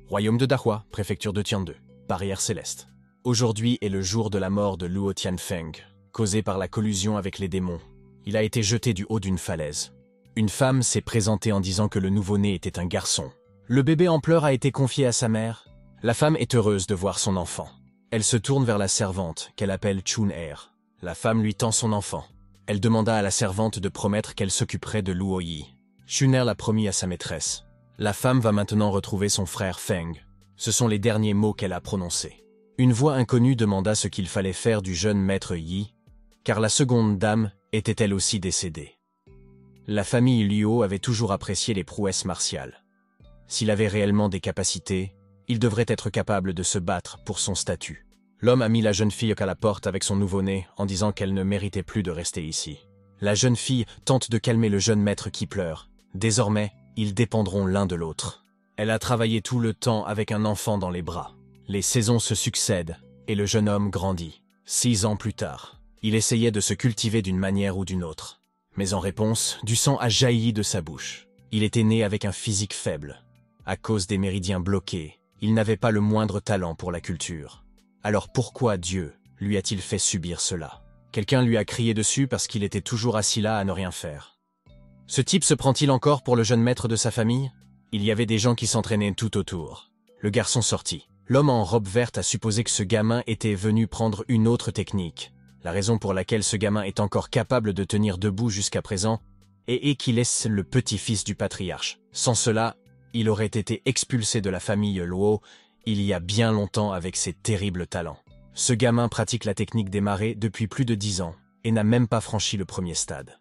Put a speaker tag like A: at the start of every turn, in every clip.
A: Royaume de Dahua, préfecture de Tiande, barrière céleste. Aujourd'hui est le jour de la mort de Luo Tianfeng, causée par la collusion avec les démons. Il a été jeté du haut d'une falaise. Une femme s'est présentée en disant que le nouveau-né était un garçon. Le bébé en pleurs a été confié à sa mère. La femme est heureuse de voir son enfant. Elle se tourne vers la servante, qu'elle appelle Chun-er. La femme lui tend son enfant. Elle demanda à la servante de promettre qu'elle s'occuperait de Luo Yi. Chun-er l'a promis à sa maîtresse. La femme va maintenant retrouver son frère Feng. Ce sont les derniers mots qu'elle a prononcés. Une voix inconnue demanda ce qu'il fallait faire du jeune maître Yi, car la seconde dame était elle aussi décédée. La famille Luo avait toujours apprécié les prouesses martiales. S'il avait réellement des capacités, il devrait être capable de se battre pour son statut. L'homme a mis la jeune fille à la porte avec son nouveau-né en disant qu'elle ne méritait plus de rester ici. La jeune fille tente de calmer le jeune maître qui pleure. Désormais, ils dépendront l'un de l'autre. Elle a travaillé tout le temps avec un enfant dans les bras. Les saisons se succèdent et le jeune homme grandit. 6 ans plus tard, il essayait de se cultiver d'une manière ou d'une autre. Mais en réponse, du sang a jailli de sa bouche. Il était né avec un physique faible. À cause des méridiens bloqués, il n'avait pas le moindre talent pour la culture. Alors pourquoi Dieu lui a-t-il fait subir cela? Quelqu'un lui a crié dessus parce qu'il était toujours assis là à ne rien faire. Ce type se prend-il encore pour le jeune maître de sa famille? Il y avait des gens qui s'entraînaient tout autour. Le garçon sortit. L'homme en robe verte a supposé que ce gamin était venu prendre une autre technique. La raison pour laquelle ce gamin est encore capable de tenir debout jusqu'à présent est qu'il est le petit-fils du patriarche. Sans cela, il aurait été expulsé de la famille Luo il y a bien longtemps avec ses terribles talents. Ce gamin pratique la technique des marées depuis plus de 10 ans et n'a même pas franchi le premier stade.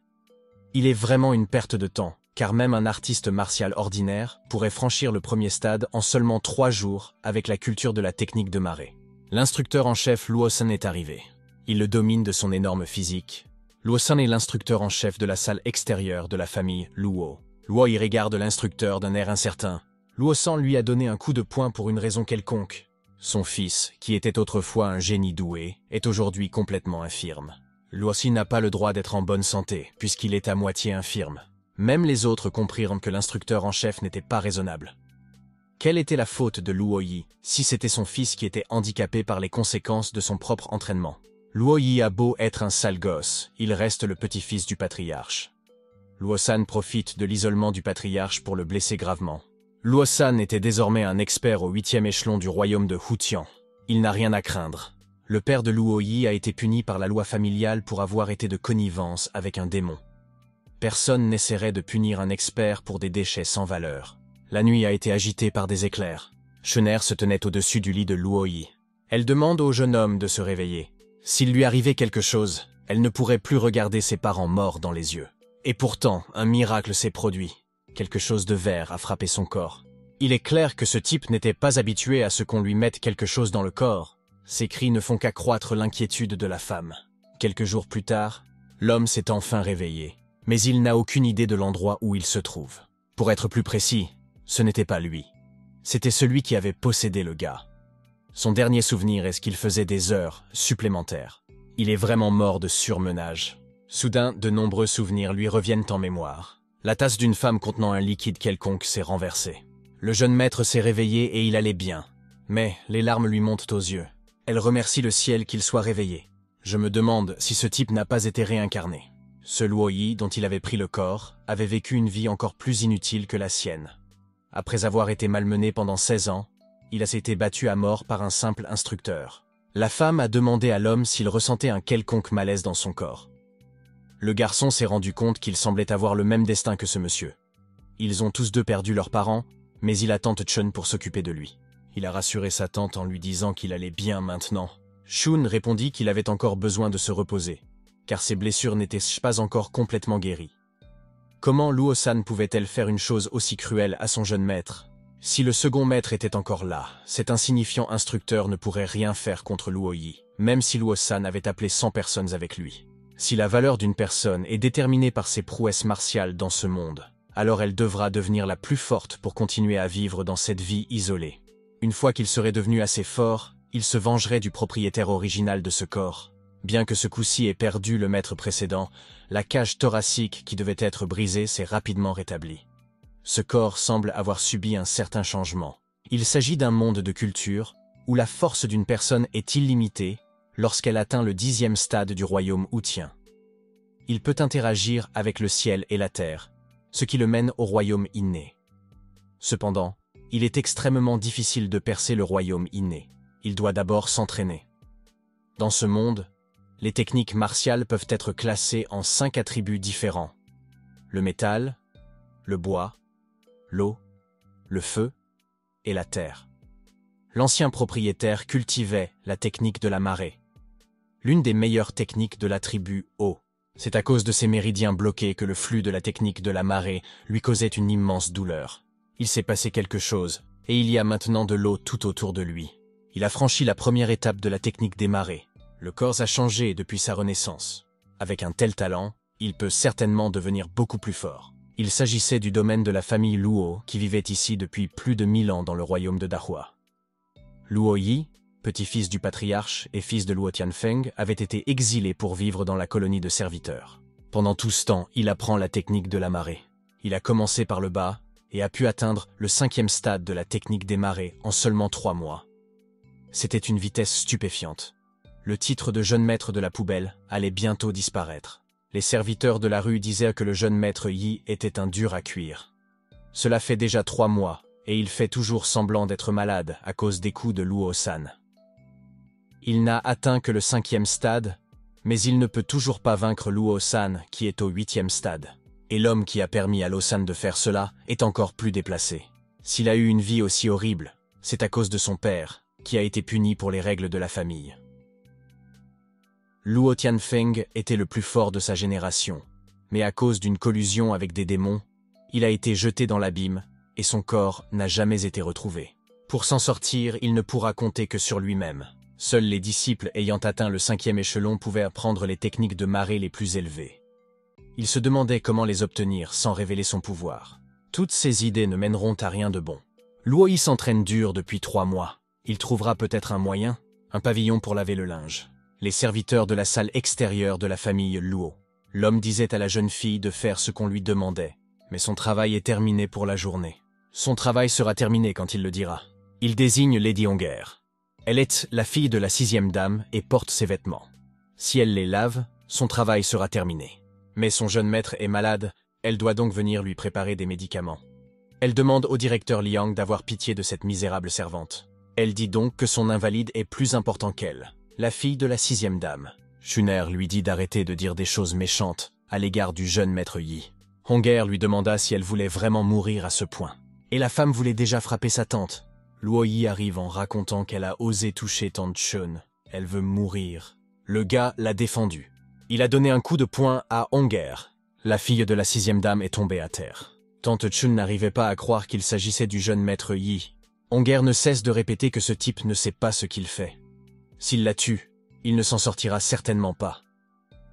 A: Il est vraiment une perte de temps, car même un artiste martial ordinaire pourrait franchir le premier stade en seulement 3 jours avec la culture de la technique de marée. L'instructeur en chef Luo-san est arrivé. Il le domine de son énorme physique. Luo-san est l'instructeur en chef de la salle extérieure de la famille Luo. Luo y regarde l'instructeur d'un air incertain. Luo-san lui a donné un coup de poing pour une raison quelconque. Son fils, qui était autrefois un génie doué, est aujourd'hui complètement infirme. Luo-san n'a pas le droit d'être en bonne santé, puisqu'il est à moitié infirme. Même les autres comprirent que l'instructeur en chef n'était pas raisonnable. Quelle était la faute de Luo Yi, si c'était son fils qui était handicapé par les conséquences de son propre entraînement? Luo Yi a beau être un sale gosse, il reste le petit-fils du patriarche. Luo-san profite de l'isolement du patriarche pour le blesser gravement. Luo-san était désormais un expert au 8e échelon du royaume de Hutian. Il n'a rien à craindre. Le père de Luo Yi a été puni par la loi familiale pour avoir été de connivence avec un démon. Personne n'essaierait de punir un expert pour des déchets sans valeur. La nuit a été agitée par des éclairs. Chun-er se tenait au-dessus du lit de Luo Yi. Elle demande au jeune homme de se réveiller. S'il lui arrivait quelque chose, elle ne pourrait plus regarder ses parents morts dans les yeux. Et pourtant, un miracle s'est produit. Quelque chose de vert a frappé son corps. Il est clair que ce type n'était pas habitué à ce qu'on lui mette quelque chose dans le corps. Ces cris ne font qu'accroître l'inquiétude de la femme. Quelques jours plus tard, l'homme s'est enfin réveillé. Mais il n'a aucune idée de l'endroit où il se trouve. Pour être plus précis, ce n'était pas lui. C'était celui qui avait possédé le gars. Son dernier souvenir est qu'il faisait des heures supplémentaires. Il est vraiment mort de surmenage. Soudain, de nombreux souvenirs lui reviennent en mémoire. La tasse d'une femme contenant un liquide quelconque s'est renversée. Le jeune maître s'est réveillé et il allait bien. Mais les larmes lui montent aux yeux. Elle remercie le ciel qu'il soit réveillé. Je me demande si ce type n'a pas été réincarné. Ce Luo Yi, dont il avait pris le corps, avait vécu une vie encore plus inutile que la sienne. Après avoir été malmené pendant 16 ans, il a été battu à mort par un simple instructeur. La femme a demandé à l'homme s'il ressentait un quelconque malaise dans son corps. Le garçon s'est rendu compte qu'il semblait avoir le même destin que ce monsieur. Ils ont tous deux perdu leurs parents, mais il a tante Chun pour s'occuper de lui. Il a rassuré sa tante en lui disant qu'il allait bien maintenant. Chun répondit qu'il avait encore besoin de se reposer, car ses blessures n'étaient pas encore complètement guéries. Comment Luo-san pouvait-elle faire une chose aussi cruelle à son jeune maître? Si le second maître était encore là, cet insignifiant instructeur ne pourrait rien faire contre Luo Yi, même si Luo-san avait appelé 100 personnes avec lui. Si la valeur d'une personne est déterminée par ses prouesses martiales dans ce monde, alors elle devra devenir la plus forte pour continuer à vivre dans cette vie isolée. Une fois qu'il serait devenu assez fort, il se vengerait du propriétaire original de ce corps. Bien que ce coup-ci ait perdu le maître précédent, la cage thoracique qui devait être brisée s'est rapidement rétablie. Ce corps semble avoir subi un certain changement. Il s'agit d'un monde de culture où la force d'une personne est illimitée lorsqu'elle atteint le 10e stade du royaume houtien. Il peut interagir avec le ciel et la terre, ce qui le mène au royaume inné. Cependant, il est extrêmement difficile de percer le royaume inné. Il doit d'abord s'entraîner. Dans ce monde, les techniques martiales peuvent être classées en 5 attributs différents. Le métal, le bois, l'eau, le feu et la terre. L'ancien propriétaire cultivait la technique de la marée, l'une des meilleures techniques de l'attribut eau. C'est à cause de ses méridiens bloqués que le flux de la technique de la marée lui causait une immense douleur. Il s'est passé quelque chose, et il y a maintenant de l'eau tout autour de lui. Il a franchi la première étape de la technique des marées. Le corps a changé depuis sa renaissance. Avec un tel talent, il peut certainement devenir beaucoup plus fort. Il s'agissait du domaine de la famille Luo qui vivait ici depuis plus de 1000 ans dans le royaume de Dahua. Luo Yi, petit-fils du patriarche et fils de Luo Tianfeng, avait été exilé pour vivre dans la colonie de serviteurs. Pendant tout ce temps, il apprend la technique de la marée. Il a commencé par le bas et a pu atteindre le 5e stade de la technique des marées en seulement 3 mois. C'était une vitesse stupéfiante. Le titre de jeune maître de la poubelle allait bientôt disparaître. Les serviteurs de la rue disaient que le jeune maître Yi était un dur à cuire. Cela fait déjà 3 mois, et il fait toujours semblant d'être malade à cause des coups de Luo San. Il n'a atteint que le 5e stade, mais il ne peut toujours pas vaincre Luo San qui est au 8e stade. Et l'homme qui a permis à Luo San de faire cela est encore plus déplacé. S'il a eu une vie aussi horrible, c'est à cause de son père, qui a été puni pour les règles de la famille. Luo Tianfeng était le plus fort de sa génération, mais à cause d'une collusion avec des démons, il a été jeté dans l'abîme et son corps n'a jamais été retrouvé. Pour s'en sortir, il ne pourra compter que sur lui-même. Seuls les disciples ayant atteint le 5e échelon pouvaient apprendre les techniques de marée les plus élevées. Il se demandait comment les obtenir sans révéler son pouvoir. Toutes ces idées ne mèneront à rien de bon. Luo Yi s'entraîne dur depuis 3 mois. Il trouvera peut-être un moyen, un pavillon pour laver le linge. Les serviteurs de la salle extérieure de la famille Luo. L'homme disait à la jeune fille de faire ce qu'on lui demandait, mais son travail est terminé pour la journée. Son travail sera terminé quand il le dira. Il désigne Lady Honger. Elle est la fille de la 6e dame et porte ses vêtements. Si elle les lave, son travail sera terminé. Mais son jeune maître est malade, elle doit donc venir lui préparer des médicaments. Elle demande au directeur Liang d'avoir pitié de cette misérable servante. Elle dit donc que son invalide est plus important qu'elle, la fille de la 6e dame. Shuner lui dit d'arrêter de dire des choses méchantes à l'égard du jeune maître Yi. Honger lui demanda si elle voulait vraiment mourir à ce point. Et la femme voulait déjà frapper sa tante. Luo Yi arrive en racontant qu'elle a osé toucher tante Chun. Elle veut mourir. Le gars l'a défendu. Il a donné un coup de poing à Honger. La fille de la 6e dame est tombée à terre. Tante Chun n'arrivait pas à croire qu'il s'agissait du jeune maître Yi. Honger ne cesse de répéter que ce type ne sait pas ce qu'il fait. S'il la tue, il ne s'en sortira certainement pas.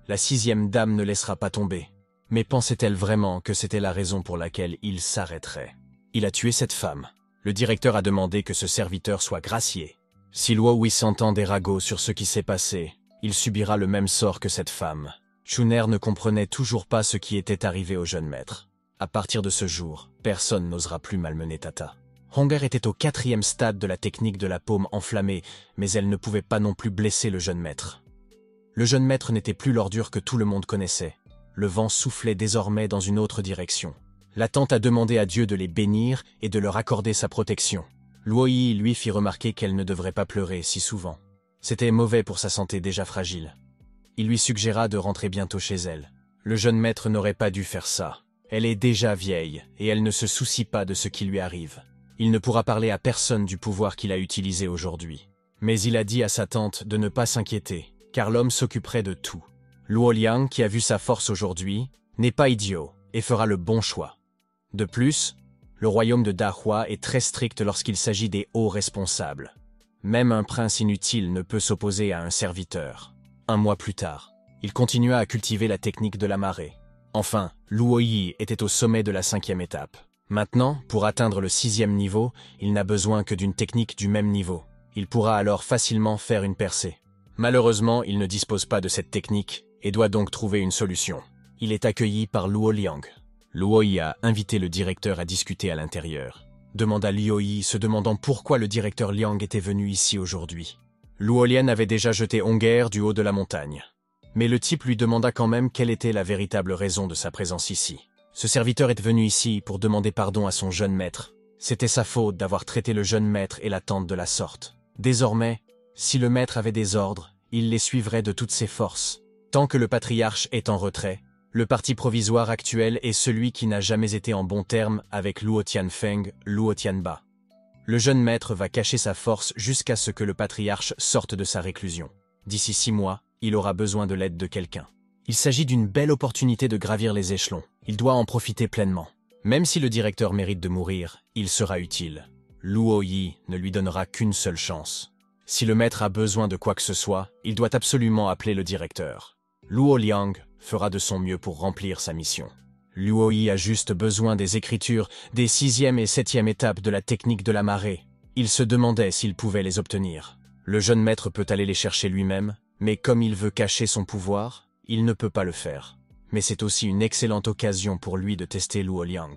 A: La 6e dame ne laissera pas tomber. Mais pensait-elle vraiment que c'était la raison pour laquelle il s'arrêterait? Il a tué cette femme. Le directeur a demandé que ce serviteur soit gracié. Si Luo Yi s'entend des ragots sur ce qui s'est passé, il subira le même sort que cette femme. Shuner ne comprenait toujours pas ce qui était arrivé au jeune maître. À partir de ce jour, personne n'osera plus malmener Tata. Honger était au 4e stade de la technique de la paume enflammée, mais elle ne pouvait pas non plus blesser le jeune maître. Le jeune maître n'était plus l'ordure que tout le monde connaissait. Le vent soufflait désormais dans une autre direction. La tante a demandé à Dieu de les bénir et de leur accorder sa protection. Luo Yi lui fit remarquer qu'elle ne devrait pas pleurer si souvent. C'était mauvais pour sa santé déjà fragile. Il lui suggéra de rentrer bientôt chez elle. Le jeune maître n'aurait pas dû faire ça. Elle est déjà vieille et elle ne se soucie pas de ce qui lui arrive. Il ne pourra parler à personne du pouvoir qu'il a utilisé aujourd'hui. Mais il a dit à sa tante de ne pas s'inquiéter, car l'homme s'occuperait de tout. Luo Liang, qui a vu sa force aujourd'hui, n'est pas idiot et fera le bon choix. De plus, le royaume de Dahua est très strict lorsqu'il s'agit des hauts responsables. Même un prince inutile ne peut s'opposer à un serviteur. 1 mois plus tard, il continua à cultiver la technique de la marée. Enfin, Luo Yi était au sommet de la 5e étape. Maintenant, pour atteindre le 6e niveau, il n'a besoin que d'une technique du même niveau. Il pourra alors facilement faire une percée. Malheureusement, il ne dispose pas de cette technique et doit donc trouver une solution. Il est accueilli par Luo Liang. Luo Yi a invité le directeur à discuter à l'intérieur. demanda Luo-yi, se demandant pourquoi le directeur Liang était venu ici aujourd'hui. Luo Lian avait déjà jeté Honger du haut de la montagne. Mais le type lui demanda quand même quelle était la véritable raison de sa présence ici. Ce serviteur est venu ici pour demander pardon à son jeune maître. C'était sa faute d'avoir traité le jeune maître et la tante de la sorte. Désormais, si le maître avait des ordres, il les suivrait de toutes ses forces. Tant que le patriarche est en retrait, le parti provisoire actuel est celui qui n'a jamais été en bons termes avec Luo Tianfeng, Luo Tianba. Le jeune maître va cacher sa force jusqu'à ce que le patriarche sorte de sa réclusion. D'ici 6 mois, il aura besoin de l'aide de quelqu'un. Il s'agit d'une belle opportunité de gravir les échelons. Il doit en profiter pleinement. Même si le directeur mérite de mourir, il sera utile. Luo Yi ne lui donnera qu'une seule chance. Si le maître a besoin de quoi que ce soit, il doit absolument appeler le directeur. Luo Liang fera de son mieux pour remplir sa mission. Luo Yi a juste besoin des écritures des 6e et 7e étapes de la technique de la marée. Il se demandait s'il pouvait les obtenir. Le jeune maître peut aller les chercher lui-même, mais comme il veut cacher son pouvoir, il ne peut pas le faire. Mais c'est aussi une excellente occasion pour lui de tester Luo Liang.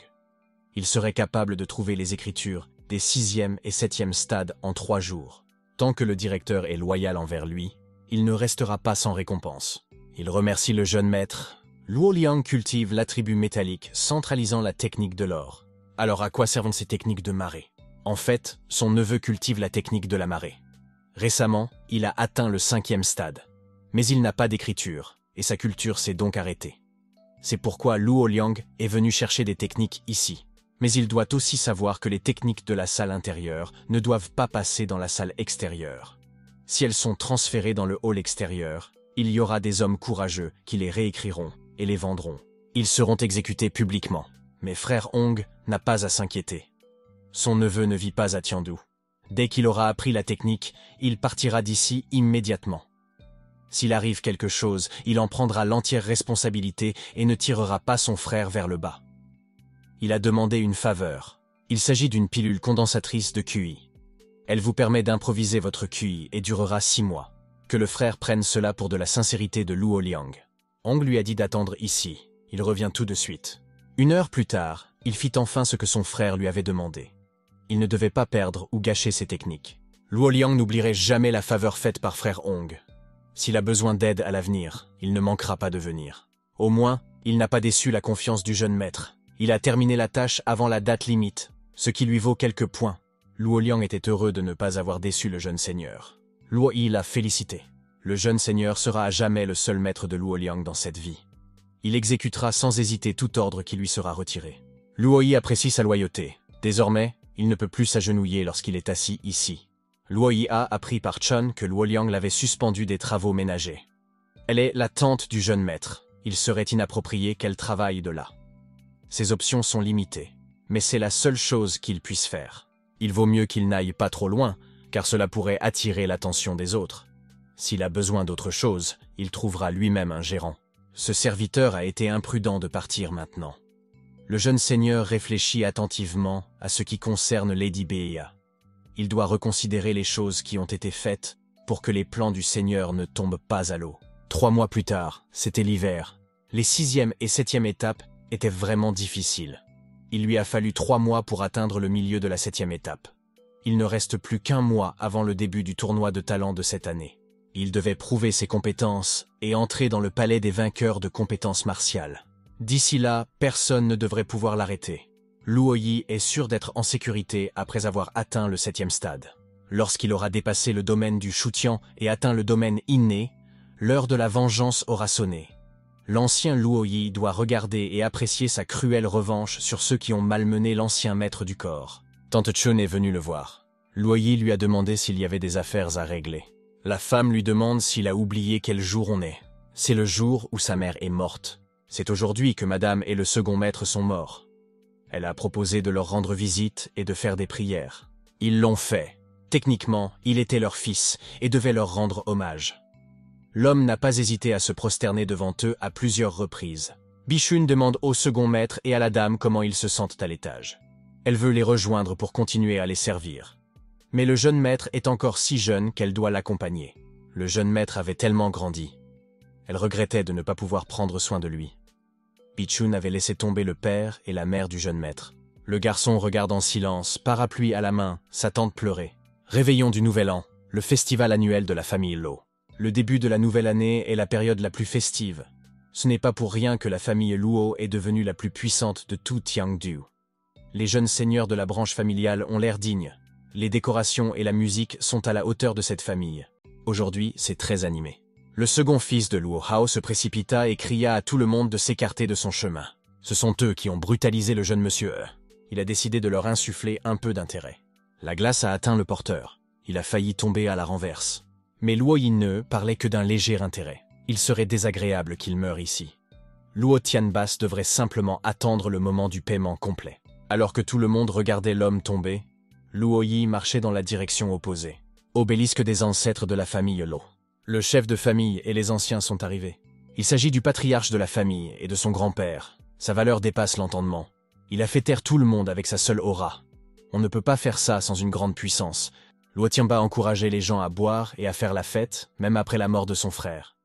A: Il serait capable de trouver les écritures des 6e et 7e stades en 3 jours. Tant que le directeur est loyal envers lui, il ne restera pas sans récompense. Il remercie le jeune maître. Luo Liang cultive l'attribut métallique, centralisant la technique de l'or. Alors à quoi servent ces techniques de marée? En fait, son neveu cultive la technique de la marée. Récemment, il a atteint le 5e stade. Mais il n'a pas d'écriture, et sa culture s'est donc arrêtée. C'est pourquoi Luo Liang est venu chercher des techniques ici. Mais il doit aussi savoir que les techniques de la salle intérieure ne doivent pas passer dans la salle extérieure. Si elles sont transférées dans le hall extérieur, il y aura des hommes courageux qui les réécriront et les vendront. Ils seront exécutés publiquement. Mais frère Hong n'a pas à s'inquiéter. Son neveu ne vit pas à Tiandu. Dès qu'il aura appris la technique, il partira d'ici immédiatement. S'il arrive quelque chose, il en prendra l'entière responsabilité et ne tirera pas son frère vers le bas. Il a demandé une faveur. Il s'agit d'une pilule condensatrice de QI. Elle vous permet d'improviser votre QI et durera 6 mois. Que le frère prenne cela pour de la sincérité de Luo Liang. Hong lui a dit d'attendre ici. Il revient tout de suite. 1 heure plus tard, il fit enfin ce que son frère lui avait demandé. Il ne devait pas perdre ou gâcher ses techniques. Luo Liang n'oublierait jamais la faveur faite par frère Hong. S'il a besoin d'aide à l'avenir, il ne manquera pas de venir. Au moins, il n'a pas déçu la confiance du jeune maître. Il a terminé la tâche avant la date limite, ce qui lui vaut quelques points. Luo Liang était heureux de ne pas avoir déçu le jeune seigneur. Luo Yi l'a félicité. Le jeune seigneur sera à jamais le seul maître de Luo Liang dans cette vie. Il exécutera sans hésiter tout ordre qui lui sera retiré. Luo Yi apprécie sa loyauté. Désormais, il ne peut plus s'agenouiller lorsqu'il est assis ici. Luo Yi a appris par Chun que Luo Liang l'avait suspendu des travaux ménagers. Elle est la tante du jeune maître. Il serait inapproprié qu'elle travaille de là. Ses options sont limitées, mais c'est la seule chose qu'il puisse faire. Il vaut mieux qu'il n'aille pas trop loin, car cela pourrait attirer l'attention des autres. S'il a besoin d'autre chose, il trouvera lui-même un gérant. Ce serviteur a été imprudent de partir maintenant. Le jeune seigneur réfléchit attentivement à ce qui concerne Lady Beia. Il doit reconsidérer les choses qui ont été faites pour que les plans du seigneur ne tombent pas à l'eau. 3 mois plus tard, c'était l'hiver. Les 6e et 7e étapes étaient vraiment difficiles. Il lui a fallu 3 mois pour atteindre le milieu de la 7e étape. Il ne reste plus qu'1 mois avant le début du tournoi de talent de cette année. Il devait prouver ses compétences et entrer dans le palais des vainqueurs de compétences martiales. D'ici là, personne ne devrait pouvoir l'arrêter. Luo Yi est sûr d'être en sécurité après avoir atteint le 7e stade. Lorsqu'il aura dépassé le domaine du Shutian et atteint le domaine inné, l'heure de la vengeance aura sonné. L'ancien Luo Yi doit regarder et apprécier sa cruelle revanche sur ceux qui ont malmené l'ancien maître du corps. Tante Chun est venue le voir. Luo Yi lui a demandé s'il y avait des affaires à régler. La femme lui demande s'il a oublié quel jour on est. C'est le jour où sa mère est morte. C'est aujourd'hui que madame et le second maître sont morts. Elle a proposé de leur rendre visite et de faire des prières. Ils l'ont fait. Techniquement, il était leur fils et devait leur rendre hommage. L'homme n'a pas hésité à se prosterner devant eux à plusieurs reprises. Bichun demande au second maître et à la dame comment ils se sentent à l'étage. Elle veut les rejoindre pour continuer à les servir. Mais le jeune maître est encore si jeune qu'elle doit l'accompagner. Le jeune maître avait tellement grandi. Elle regrettait de ne pas pouvoir prendre soin de lui. Bichun avait laissé tomber le père et la mère du jeune maître. Le garçon regarde en silence, parapluie à la main, sa tante pleurait. Réveillon du Nouvel An, le festival annuel de la famille Lo. Le début de la nouvelle année est la période la plus festive. Ce n'est pas pour rien que la famille Luo est devenue la plus puissante de tout Tiangdu. Les jeunes seigneurs de la branche familiale ont l'air dignes. Les décorations et la musique sont à la hauteur de cette famille. Aujourd'hui, c'est très animé. Le second fils de Luo Hao se précipita et cria à tout le monde de s'écarter de son chemin. Ce sont eux qui ont brutalisé le jeune monsieur E. Il a décidé de leur insuffler un peu d'intérêt. La glace a atteint le porteur. Il a failli tomber à la renverse. Mais Luo Yi ne parlait que d'un léger intérêt. Il serait désagréable qu'il meure ici. Luo Tianbas devrait simplement attendre le moment du paiement complet. Alors que tout le monde regardait l'homme tomber, Luo Yi marchait dans la direction opposée. Obélisque des ancêtres de la famille Lo. Le chef de famille et les anciens sont arrivés. Il s'agit du patriarche de la famille et de son grand-père. Sa valeur dépasse l'entendement. Il a fait taire tout le monde avec sa seule aura. On ne peut pas faire ça sans une grande puissance. Luo Tianba encourageait les gens à boire et à faire la fête, même après la mort de son frère.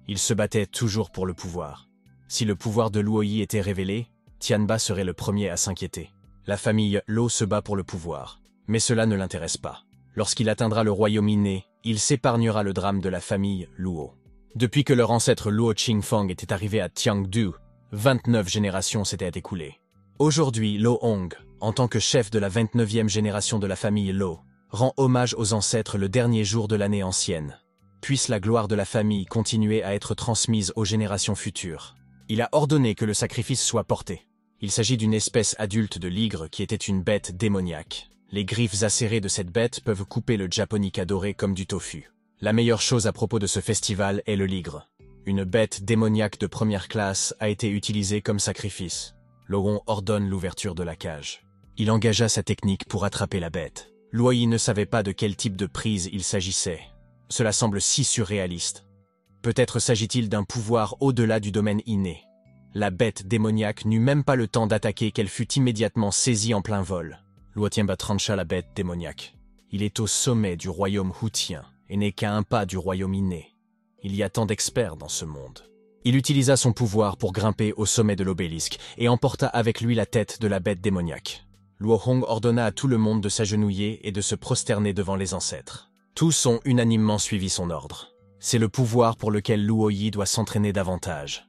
A: Il se battait toujours pour le pouvoir. Si le pouvoir de Luo Yi était révélé, Tianba serait le premier à s'inquiéter. La famille Lo se bat pour le pouvoir, mais cela ne l'intéresse pas. Lorsqu'il atteindra le royaume inné, il s'épargnera le drame de la famille Luo. Depuis que leur ancêtre Luo Qingfang était arrivé à Tiangdu, 29 générations s'étaient écoulées. Aujourd'hui, Lo Hong, en tant que chef de la 29e génération de la famille Lo, rend hommage aux ancêtres le dernier jour de l'année ancienne. Puisse la gloire de la famille continuer à être transmise aux générations futures. Il a ordonné que le sacrifice soit porté. Il s'agit d'une espèce adulte de ligre qui était une bête démoniaque. Les griffes acérées de cette bête peuvent couper le japonica doré comme du tofu. La meilleure chose à propos de ce festival est le ligre. Une bête démoniaque de première classe a été utilisée comme sacrifice. Logon ordonne l'ouverture de la cage. Il engagea sa technique pour attraper la bête. Luo Yi ne savait pas de quel type de prise il s'agissait. Cela semble si surréaliste. Peut-être s'agit-il d'un pouvoir au-delà du domaine inné. La bête démoniaque n'eut même pas le temps d'attaquer qu'elle fut immédiatement saisie en plein vol. Luo Tianba trancha la bête démoniaque. Il est au sommet du royaume houtien et n'est qu'à un pas du royaume inné. Il y a tant d'experts dans ce monde. Il utilisa son pouvoir pour grimper au sommet de l'obélisque et emporta avec lui la tête de la bête démoniaque. Luo Hong ordonna à tout le monde de s'agenouiller et de se prosterner devant les ancêtres. Tous ont unanimement suivi son ordre. C'est le pouvoir pour lequel Luo Yi doit s'entraîner davantage.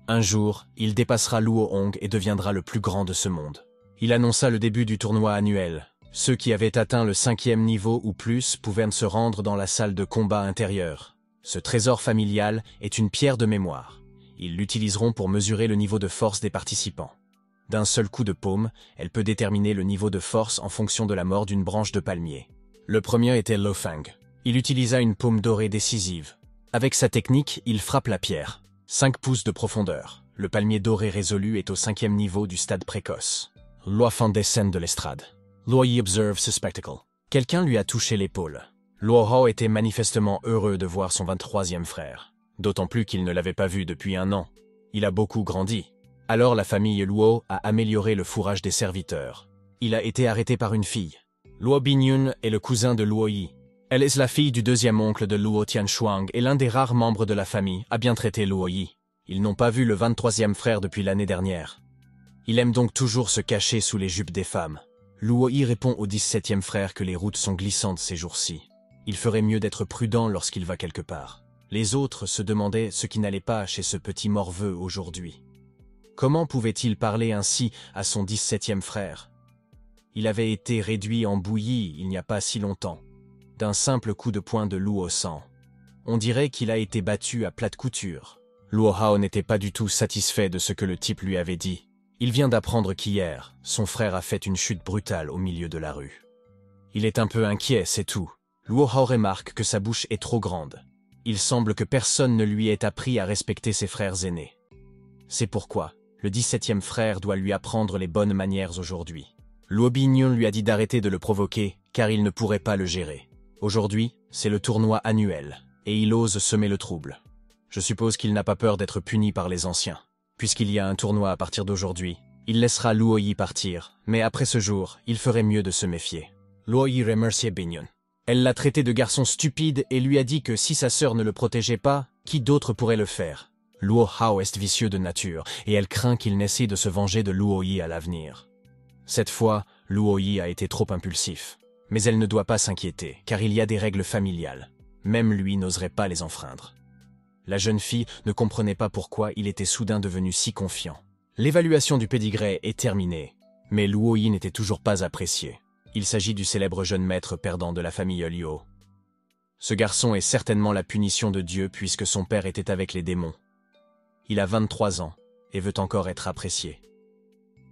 A: Un jour, il dépassera Luo Hong et deviendra le plus grand de ce monde. Il annonça le début du tournoi annuel. Ceux qui avaient atteint le 5e niveau ou plus pouvaient se rendre dans la salle de combat intérieure. Ce trésor familial est une pierre de mémoire. Ils l'utiliseront pour mesurer le niveau de force des participants. D'un seul coup de paume, elle peut déterminer le niveau de force en fonction de la mort d'une branche de palmier. Le premier était Lo Fang. Il utilisa une paume dorée décisive. Avec sa technique, il frappe la pierre. 5 pouces de profondeur. Le palmier doré résolu est au 5e niveau du stade précoce. Luo Fan descend de l'estrade. Luo Yi observe ce spectacle. Quelqu'un lui a touché l'épaule. Luo Hao était manifestement heureux de voir son 23e frère. D'autant plus qu'il ne l'avait pas vu depuis 1 an. Il a beaucoup grandi. Alors la famille Luo a amélioré le fourrage des serviteurs. Il a été arrêté par une fille. Luo Binyun est le cousin de Luo Yi. Elle est la fille du 2e oncle de Luo Tianshuang et l'un des rares membres de la famille à bien traiter Luo Yi. Ils n'ont pas vu le 23e frère depuis l'année dernière. Il aime donc toujours se cacher sous les jupes des femmes. Luo Yi répond au 17e frère que les routes sont glissantes ces jours-ci. Il ferait mieux d'être prudent lorsqu'il va quelque part. Les autres se demandaient ce qui n'allait pas chez ce petit morveux aujourd'hui. Comment pouvait-il parler ainsi à son 17e frère? Il avait été réduit en bouillie il n'y a pas si longtemps, d'un simple coup de poing de Luo San. On dirait qu'il a été battu à plate couture. Luo Hao n'était pas du tout satisfait de ce que le type lui avait dit. Il vient d'apprendre qu'hier, son frère a fait une chute brutale au milieu de la rue. Il est un peu inquiet, c'est tout. Luo Hao remarque que sa bouche est trop grande. Il semble que personne ne lui ait appris à respecter ses frères aînés. C'est pourquoi le 17e frère doit lui apprendre les bonnes manières aujourd'hui. Luo Binyun lui a dit d'arrêter de le provoquer, car il ne pourrait pas le gérer. Aujourd'hui, c'est le tournoi annuel, et il ose semer le trouble. Je suppose qu'il n'a pas peur d'être puni par les anciens. Puisqu'il y a un tournoi à partir d'aujourd'hui, il laissera Luo Yi partir, mais après ce jour, il ferait mieux de se méfier. Luo Yi remerciait Binyun. Elle l'a traité de garçon stupide et lui a dit que si sa sœur ne le protégeait pas, qui d'autre pourrait le faire? Luo Hao est vicieux de nature, et elle craint qu'il n'essaie de se venger de Luo Yi à l'avenir. Cette fois, Luo-yi a été trop impulsif. Mais elle ne doit pas s'inquiéter, car il y a des règles familiales. Même lui n'oserait pas les enfreindre. La jeune fille ne comprenait pas pourquoi il était soudain devenu si confiant. L'évaluation du pédigré est terminée, mais Luo-yi n'était toujours pas apprécié. Il s'agit du célèbre jeune maître perdant de la famille Liu. Ce garçon est certainement la punition de Dieu puisque son père était avec les démons. Il a 23 ans et veut encore être apprécié.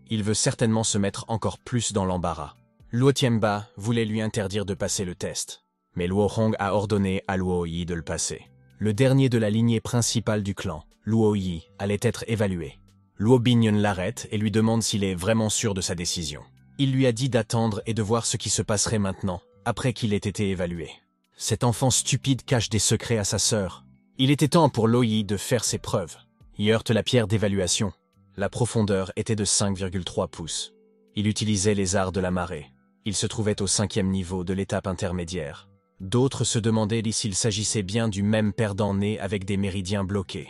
A: Il veut certainement se mettre encore plus dans l'embarras. Luo Tianba voulait lui interdire de passer le test, mais Luo Hong a ordonné à Luo-yi de le passer. Le dernier de la lignée principale du clan, Luo-yi, allait être évalué. Luo Bingyun l'arrête et lui demande s'il est vraiment sûr de sa décision. Il lui a dit d'attendre et de voir ce qui se passerait maintenant, après qu'il ait été évalué. Cet enfant stupide cache des secrets à sa sœur. Il était temps pour Luo-yi de faire ses preuves. Il heurte la pierre d'évaluation. La profondeur était de 5,3 pouces. Il utilisait les arts de la marée. Il se trouvait au 5e niveau de l'étape intermédiaire. D'autres se demandaient s'il s'agissait bien du même perdant né avec des méridiens bloqués.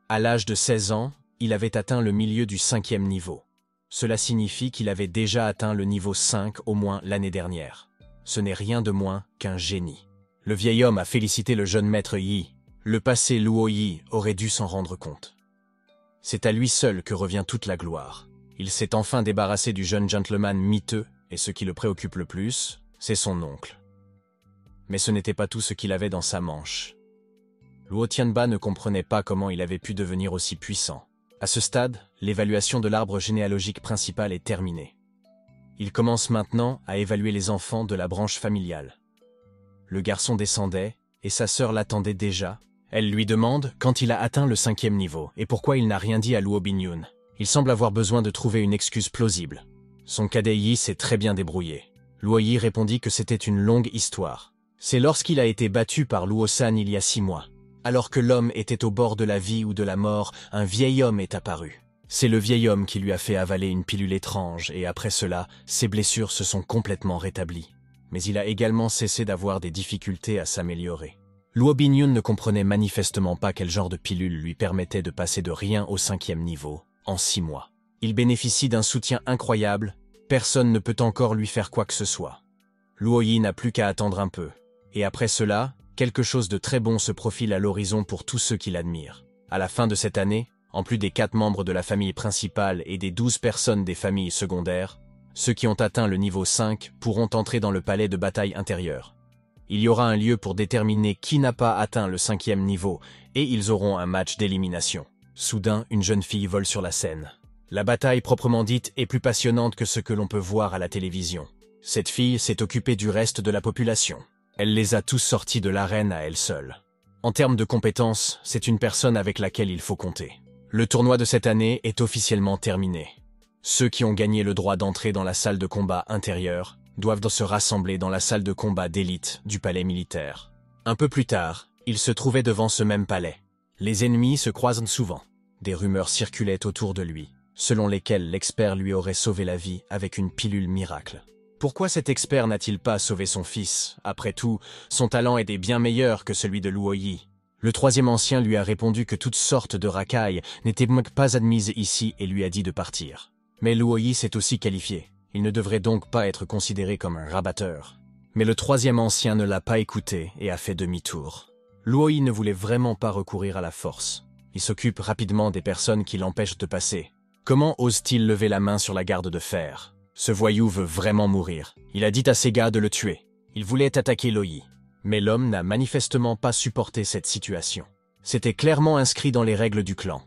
A: À l'âge de 16 ans, il avait atteint le milieu du 5e niveau. Cela signifie qu'il avait déjà atteint le niveau 5 au moins l'année dernière. Ce n'est rien de moins qu'un génie. Le vieil homme a félicité le jeune maître Yi. Le passé Luo-yi aurait dû s'en rendre compte. C'est à lui seul que revient toute la gloire. Il s'est enfin débarrassé du jeune gentleman miteux, et ce qui le préoccupe le plus, c'est son oncle. Mais ce n'était pas tout ce qu'il avait dans sa manche. Luo Tianba ne comprenait pas comment il avait pu devenir aussi puissant. À ce stade, l'évaluation de l'arbre généalogique principal est terminée. Il commence maintenant à évaluer les enfants de la branche familiale. Le garçon descendait, et sa sœur l'attendait déjà. Elle lui demande quand il a atteint le 5e niveau, et pourquoi il n'a rien dit à Luo Bingyun. Il semble avoir besoin de trouver une excuse plausible. Son cadet Yi s'est très bien débrouillé. Luo-yi répondit que c'était une longue histoire. C'est lorsqu'il a été battu par Luo-san il y a 6 mois. Alors que l'homme était au bord de la vie ou de la mort, un vieil homme est apparu. C'est le vieil homme qui lui a fait avaler une pilule étrange et après cela, ses blessures se sont complètement rétablies. Mais il a également cessé d'avoir des difficultés à s'améliorer. Luo Bingyun ne comprenait manifestement pas quel genre de pilule lui permettait de passer de rien au 5e niveau, en 6 mois. Il bénéficie d'un soutien incroyable, personne ne peut encore lui faire quoi que ce soit. Luo-yi n'a plus qu'à attendre un peu. Et après cela, quelque chose de très bon se profile à l'horizon pour tous ceux qui l'admirent. À la fin de cette année, en plus des 4 membres de la famille principale et des 12 personnes des familles secondaires, ceux qui ont atteint le niveau 5 pourront entrer dans le palais de bataille intérieur. Il y aura un lieu pour déterminer qui n'a pas atteint le 5e niveau et ils auront un match d'élimination. Soudain, une jeune fille vole sur la scène. La bataille proprement dite est plus passionnante que ce que l'on peut voir à la télévision. Cette fille s'est occupée du reste de la population. Elle les a tous sortis de l'arène à elle seule. En termes de compétences, c'est une personne avec laquelle il faut compter. Le tournoi de cette année est officiellement terminé. Ceux qui ont gagné le droit d'entrer dans la salle de combat intérieure doivent se rassembler dans la salle de combat d'élite du palais militaire. Un peu plus tard, ils se trouvaient devant ce même palais. Les ennemis se croisent souvent. Des rumeurs circulaient autour de lui, selon lesquelles l'expert lui aurait sauvé la vie avec une pilule miracle. Pourquoi cet expert n'a-t-il pas sauvé son fils? Après tout, son talent était bien meilleur que celui de Luo-yi. Le 3e ancien lui a répondu que toutes sortes de racailles n'étaient pas admises ici et lui a dit de partir. Mais Luo-yi s'est aussi qualifié. Il ne devrait donc pas être considéré comme un rabatteur. Mais le 3e ancien ne l'a pas écouté et a fait demi-tour. Luo-yi ne voulait vraiment pas recourir à la force. Il s'occupe rapidement des personnes qui l'empêchent de passer. Comment ose-t-il lever la main sur la garde de fer? Ce voyou veut vraiment mourir. Il a dit à ses gars de le tuer. Il voulait attaquer Luo-yi. Mais l'homme n'a manifestement pas supporté cette situation. C'était clairement inscrit dans les règles du clan.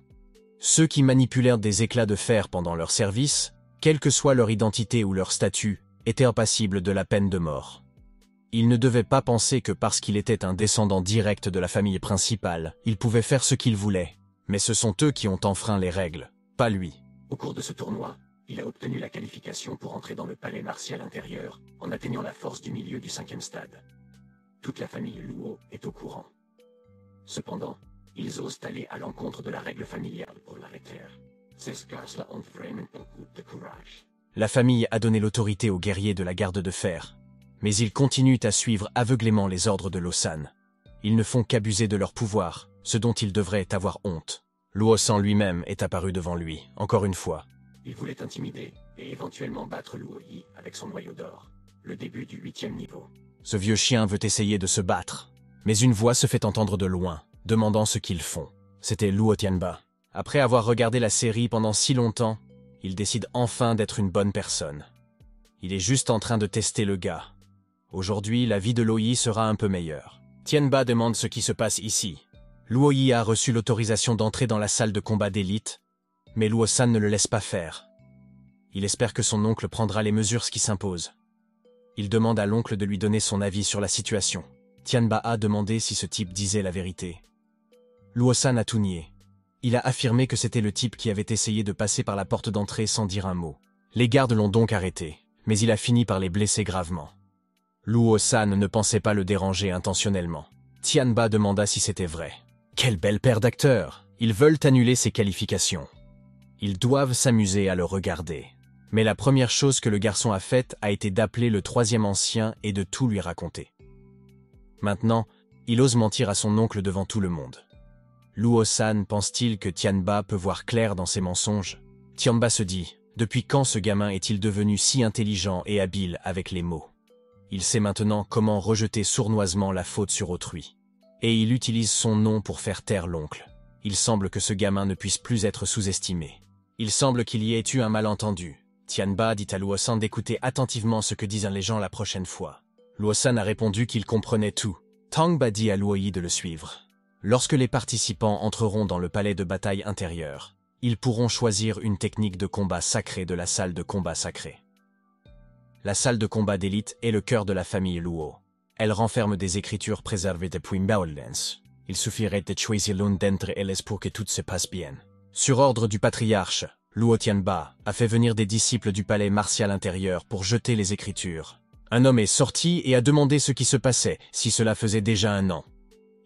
A: Ceux qui manipulèrent des éclats de fer pendant leur service, quelle que soit leur identité ou leur statut, étaient impassibles de la peine de mort. Il ne devait pas penser que parce qu'il était un descendant direct de la famille principale, il pouvait faire ce qu'il voulait. Mais ce sont eux qui ont enfreint les règles, pas lui.
B: Au cours de ce tournoi, il a obtenu la qualification pour entrer dans le palais martial intérieur en atteignant la force du milieu du 5e stade. Toute la famille Luo est au courant. Cependant, ils osent aller à l'encontre de la règle familiale pour l'arrêter. C'est ce que cela en ferait beaucoup de courage.
A: La famille a donné l'autorité aux guerriers de la garde de fer, mais ils continuent à suivre aveuglément les ordres de Luo-san. Ils ne font qu'abuser de leur pouvoir, ce dont ils devraient avoir honte. Luo-san lui-même est apparu devant lui, encore une fois.
B: Il voulait intimider et éventuellement battre Luo Yi avec son noyau d'or. Le début du 8e niveau.
A: Ce vieux chien veut essayer de se battre. Mais une voix se fait entendre de loin, demandant ce qu'ils font. C'était Luo Tianba. Après avoir regardé la série pendant si longtemps, il décide enfin d'être une bonne personne. Il est juste en train de tester le gars. Aujourd'hui, la vie de Luo Yi sera un peu meilleure. Tianba demande ce qui se passe ici. Luo Yi a reçu l'autorisation d'entrer dans la salle de combat d'élite, mais Luo San ne le laisse pas faire. Il espère que son oncle prendra les mesures qui s'imposent. Il demande à l'oncle de lui donner son avis sur la situation. Tianba a demandé si ce type disait la vérité. Luo San a tout nié. Il a affirmé que c'était le type qui avait essayé de passer par la porte d'entrée sans dire un mot. Les gardes l'ont donc arrêté, mais il a fini par les blesser gravement. Luo San ne pensait pas le déranger intentionnellement. Tianba demanda si c'était vrai. Quelle belle paire d'acteurs! Ils veulent annuler ses qualifications. Ils doivent s'amuser à le regarder. Mais la première chose que le garçon a faite a été d'appeler le troisième ancien et de tout lui raconter. Maintenant, il ose mentir à son oncle devant tout le monde. Luo San pense-t-il que Tianba peut voir clair dans ses mensonges? Tianba se dit, depuis quand ce gamin est-il devenu si intelligent et habile avec les mots? Il sait maintenant comment rejeter sournoisement la faute sur autrui. Et il utilise son nom pour faire taire l'oncle. Il semble que ce gamin ne puisse plus être sous-estimé. Il semble qu'il y ait eu un malentendu. Tianba dit à Luo San d'écouter attentivement ce que disent les gens la prochaine fois. Luo San a répondu qu'il comprenait tout. Tangba dit à Luo Yi de le suivre. Lorsque les participants entreront dans le palais de bataille intérieur, ils pourront choisir une technique de combat sacrée de la salle de combat sacrée. La salle de combat d'élite est le cœur de la famille Luo. Elle renferme des écritures préservées depuis Baolens. Il suffirait de choisir l'une d'entre elles pour que tout se passe bien. Sur ordre du patriarche, Luo Tianba a fait venir des disciples du palais martial intérieur pour jeter les écritures. Un homme est sorti et a demandé ce qui se passait, si cela faisait déjà 1 an.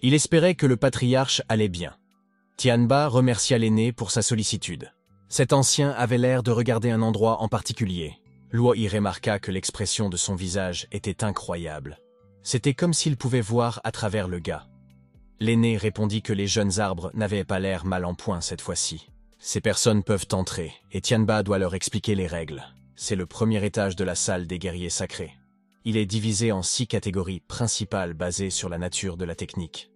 A: Il espérait que le patriarche allait bien. Tianba remercia l'aîné pour sa sollicitude. Cet ancien avait l'air de regarder un endroit en particulier. Luo y remarqua que l'expression de son visage était incroyable. C'était comme s'il pouvait voir à travers le gars. L'aîné répondit que les jeunes arbres n'avaient pas l'air mal en point cette fois-ci. Ces personnes peuvent entrer, et Tianba doit leur expliquer les règles. C'est le premier étage de la salle des guerriers sacrés. Il est divisé en 6 catégories principales basées sur la nature de la technique.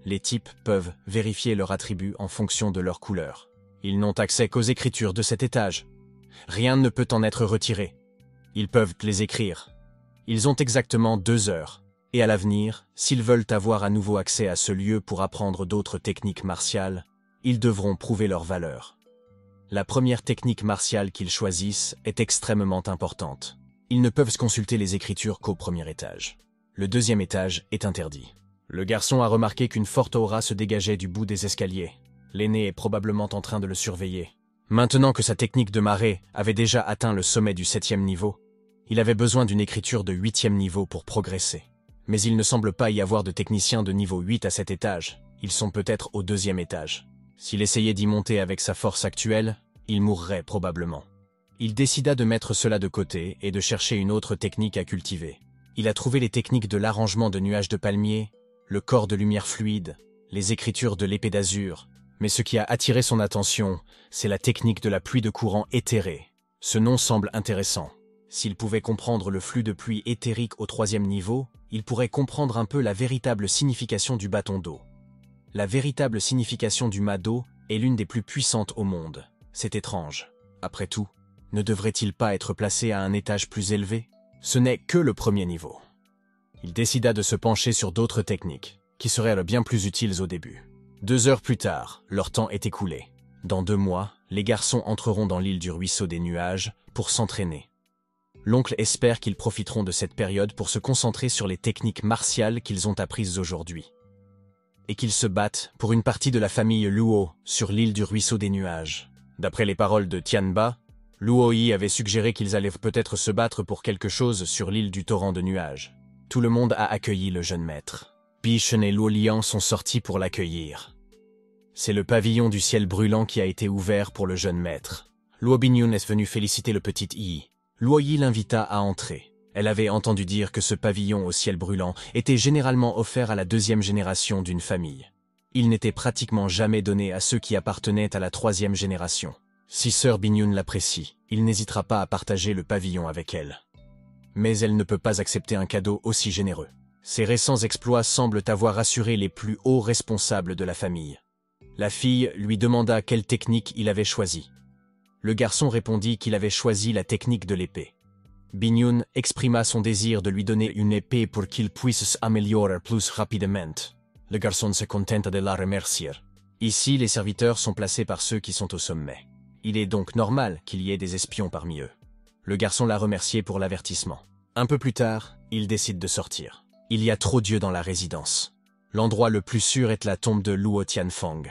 A: Les types peuvent vérifier leurs attributs en fonction de leur couleur. Ils n'ont accès qu'aux écritures de cet étage. Rien ne peut en être retiré. Ils peuvent les écrire. Ils ont exactement 2 heures. Et à l'avenir, s'ils veulent avoir à nouveau accès à ce lieu pour apprendre d'autres techniques martiales, ils devront prouver leur valeur. La première technique martiale qu'ils choisissent est extrêmement importante. Ils ne peuvent consulter les écritures qu'au premier étage. Le deuxième étage est interdit. Le garçon a remarqué qu'une forte aura se dégageait du bout des escaliers. L'aîné est probablement en train de le surveiller. Maintenant que sa technique de marée avait déjà atteint le sommet du 7e niveau, il avait besoin d'une écriture de 8e niveau pour progresser. Mais il ne semble pas y avoir de techniciens de niveau 8 à cet étage. Ils sont peut-être au 2e étage. S'il essayait d'y monter avec sa force actuelle, il mourrait probablement. Il décida de mettre cela de côté et de chercher une autre technique à cultiver. Il a trouvé les techniques de l'arrangement de nuages de palmiers, le corps de lumière fluide, les écritures de l'épée d'azur. Mais ce qui a attiré son attention, c'est la technique de la pluie de courant éthérée. Ce nom semble intéressant. S'il pouvait comprendre le flux de pluie éthérique au 3e niveau, il pourrait comprendre un peu la véritable signification du bâton d'eau. La véritable signification du mât d'eau est l'une des plus puissantes au monde. C'est étrange. Après tout, ne devrait-il pas être placé à un étage plus élevé? Ce n'est que le 1er niveau. Il décida de se pencher sur d'autres techniques, qui seraient bien plus utiles au début. 2 heures plus tard, leur temps est écoulé. Dans 2 mois, les garçons entreront dans l'île du ruisseau des nuages pour s'entraîner. L'oncle espère qu'ils profiteront de cette période pour se concentrer sur les techniques martiales qu'ils ont apprises aujourd'hui. Et qu'ils se battent pour une partie de la famille Luo sur l'île du ruisseau des nuages. D'après les paroles de Tianba, Luo Yi avait suggéré qu'ils allaient peut-être se battre pour quelque chose sur l'île du torrent de nuages. Tout le monde a accueilli le jeune maître. Bichen et Luo Lian sont sortis pour l'accueillir. C'est le pavillon du ciel brûlant qui a été ouvert pour le jeune maître. Luo Binyun est venu féliciter le petit Yi. Luo Yi l'invita à entrer. Elle avait entendu dire que ce pavillon au ciel brûlant était généralement offert à la 2e génération d'une famille. Il n'était pratiquement jamais donné à ceux qui appartenaient à la 3e génération. Si Sœur Binyun l'apprécie, il n'hésitera pas à partager le pavillon avec elle. Mais elle ne peut pas accepter un cadeau aussi généreux. Ses récents exploits semblent avoir rassuré les plus hauts responsables de la famille. La fille lui demanda quelle technique il avait choisie. Le garçon répondit qu'il avait choisi la technique de l'épée. Binyun exprima son désir de lui donner une épée pour qu'il puisse s'améliorer plus rapidement. Le garçon se contenta de la remercier. Ici, les serviteurs sont placés par ceux qui sont au sommet. Il est donc normal qu'il y ait des espions parmi eux. Le garçon l'a remercié pour l'avertissement. Un peu plus tard, il décide de sortir. Il y a trop d'yeux dans la résidence. L'endroit le plus sûr est la tombe de Luo Tianfeng.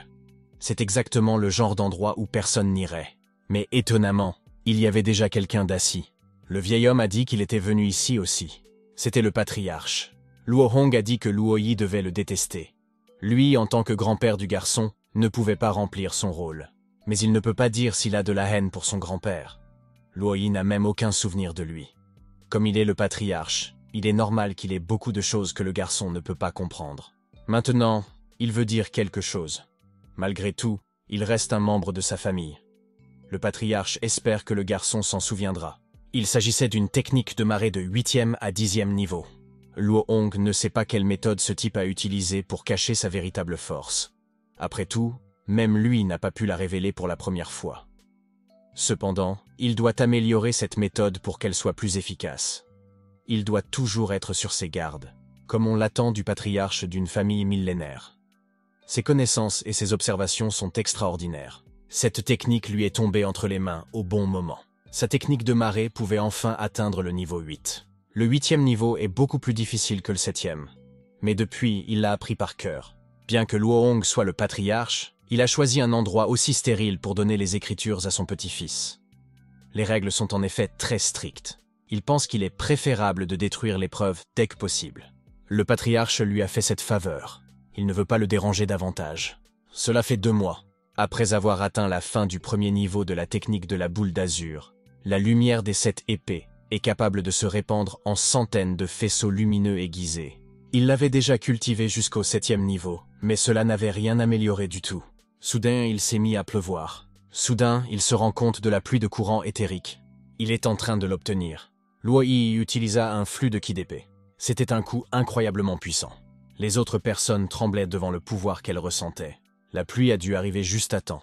A: C'est exactement le genre d'endroit où personne n'irait. Mais étonnamment, il y avait déjà quelqu'un d'assis. Le vieil homme a dit qu'il était venu ici aussi. C'était le patriarche. Luo Hong a dit que Luo Yi devait le détester. Lui, en tant que grand-père du garçon, ne pouvait pas remplir son rôle. Mais il ne peut pas dire s'il a de la haine pour son grand-père. Luo Yi n'a même aucun souvenir de lui. Comme il est le patriarche, il est normal qu'il ait beaucoup de choses que le garçon ne peut pas comprendre. Maintenant, il veut dire quelque chose. Malgré tout, il reste un membre de sa famille. Le patriarche espère que le garçon s'en souviendra. Il s'agissait d'une technique de marée de 8e à 10e niveau. Luo Hong ne sait pas quelle méthode ce type a utilisée pour cacher sa véritable force. Après tout, même lui n'a pas pu la révéler pour la première fois. Cependant, il doit améliorer cette méthode pour qu'elle soit plus efficace. Il doit toujours être sur ses gardes, comme on l'attend du patriarche d'une famille millénaire. Ses connaissances et ses observations sont extraordinaires. Cette technique lui est tombée entre les mains au bon moment. Sa technique de marée pouvait enfin atteindre le niveau 8. Le 8e niveau est beaucoup plus difficile que le 7e. Mais depuis, il l'a appris par cœur. Bien que Luo Hong soit le patriarche, il a choisi un endroit aussi stérile pour donner les écritures à son petit-fils. Les règles sont en effet très strictes. Il pense qu'il est préférable de détruire l'épreuve dès que possible. Le patriarche lui a fait cette faveur. Il ne veut pas le déranger davantage. Cela fait 2 mois. Après avoir atteint la fin du premier niveau de la technique de la boule d'azur, la lumière des 7 épées est capable de se répandre en centaines de faisceaux lumineux aiguisés. Il l'avait déjà cultivé jusqu'au 7e niveau, mais cela n'avait rien amélioré du tout. Soudain, il s'est mis à pleuvoir. Soudain, il se rend compte de la pluie de courant éthérique. Il est en train de l'obtenir. Luo Yi utilisa un flux de ki d'épée. C'était un coup incroyablement puissant. Les autres personnes tremblaient devant le pouvoir qu'elles ressentaient. La pluie a dû arriver juste à temps.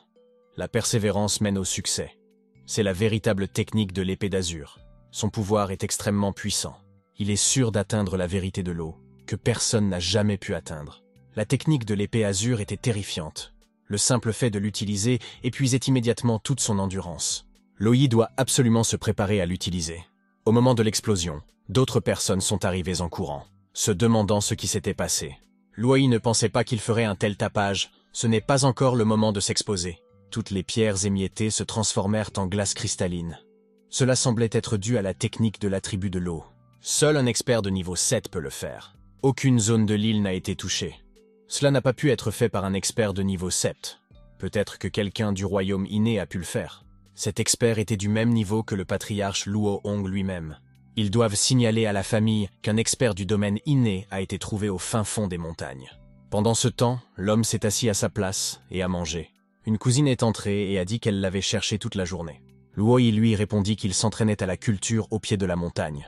A: La persévérance mène au succès. C'est la véritable technique de l'épée d'azur. Son pouvoir est extrêmement puissant. Il est sûr d'atteindre la vérité de l'eau, que personne n'a jamais pu atteindre. La technique de l'épée azur était terrifiante. Le simple fait de l'utiliser épuisait immédiatement toute son endurance. Luo Yi doit absolument se préparer à l'utiliser. Au moment de l'explosion, d'autres personnes sont arrivées en courant, se demandant ce qui s'était passé. Luo Yi ne pensait pas qu'il ferait un tel tapage. Ce n'est pas encore le moment de s'exposer. Toutes les pierres émiettées se transformèrent en glace cristalline. Cela semblait être dû à la technique de l'attribut de l'eau. Seul un expert de niveau 7 peut le faire. Aucune zone de l'île n'a été touchée. Cela n'a pas pu être fait par un expert de niveau 7. Peut-être que quelqu'un du royaume inné a pu le faire. Cet expert était du même niveau que le patriarche Luo Hong lui-même. Ils doivent signaler à la famille qu'un expert du domaine inné a été trouvé au fin fond des montagnes. Pendant ce temps, l'homme s'est assis à sa place et a mangé. Une cousine est entrée et a dit qu'elle l'avait cherché toute la journée. Luo Yi lui répondit qu'il s'entraînait à la culture au pied de la montagne.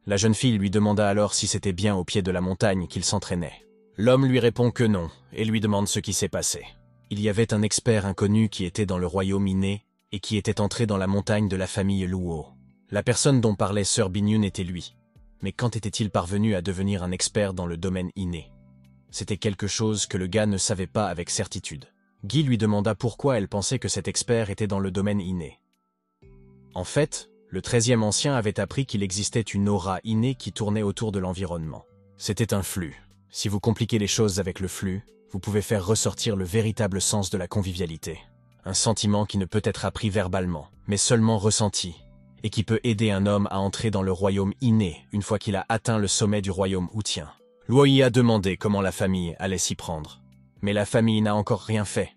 A: La jeune fille lui demanda alors si c'était bien au pied de la montagne qu'il s'entraînait. L'homme lui répond que non et lui demande ce qui s'est passé. Il y avait un expert inconnu qui était dans le royaume inné et qui était entré dans la montagne de la famille Luo. La personne dont parlait Sœur Binyun était lui. Mais quand était-il parvenu à devenir un expert dans le domaine inné? C'était quelque chose que le gars ne savait pas avec certitude. Guy lui demanda pourquoi elle pensait que cet expert était dans le domaine inné. En fait, le 13e ancien avait appris qu'il existait une aura innée qui tournait autour de l'environnement. C'était un flux. Si vous compliquez les choses avec le flux, vous pouvez faire ressortir le véritable sens de la convivialité. Un sentiment qui ne peut être appris verbalement, mais seulement ressenti, et qui peut aider un homme à entrer dans le royaume inné une fois qu'il a atteint le sommet du royaume outien. Luo Yi a demandé comment la famille allait s'y prendre. Mais la famille n'a encore rien fait.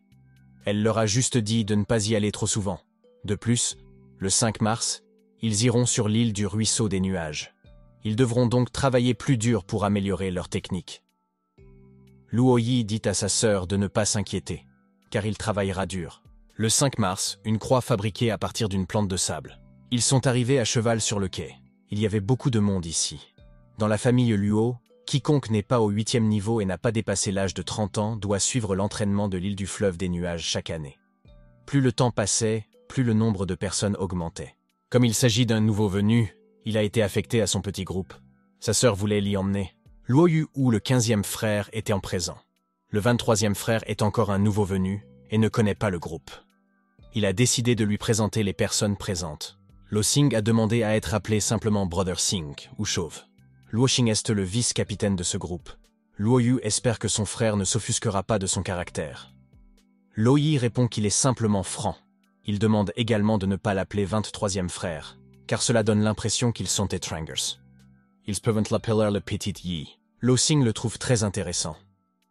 A: Elle leur a juste dit de ne pas y aller trop souvent. De plus, le 5 mars, ils iront sur l'île du ruisseau des nuages. Ils devront donc travailler plus dur pour améliorer leur technique. Luo Yi dit à sa sœur de ne pas s'inquiéter, car il travaillera dur. Le 5 mars, une croix fabriquée à partir d'une plante de sable. Ils sont arrivés à cheval sur le quai. Il y avait beaucoup de monde ici. Dans la famille Luo, quiconque n'est pas au 8e niveau et n'a pas dépassé l'âge de 30 ans doit suivre l'entraînement de l'île du fleuve des nuages chaque année. Plus le temps passait, plus le nombre de personnes augmentait. Comme il s'agit d'un nouveau venu, il a été affecté à son petit groupe. Sa sœur voulait l'y emmener. Luo Yu, le 15e frère, était en présent. Le 23e frère est encore un nouveau venu et ne connaît pas le groupe. Il a décidé de lui présenter les personnes présentes. Lo Xing a demandé à être appelé simplement Brother Xing ou Chauve. Luo Xing est le vice-capitaine de ce groupe. Luo Yu espère que son frère ne s'offusquera pas de son caractère. Lo Yi répond qu'il est simplement franc. Il demande également de ne pas l'appeler 23e frère, car cela donne l'impression qu'ils sont étrangers. Ils peuvent l'appeler le petit Yi. Lo Xing le trouve très intéressant.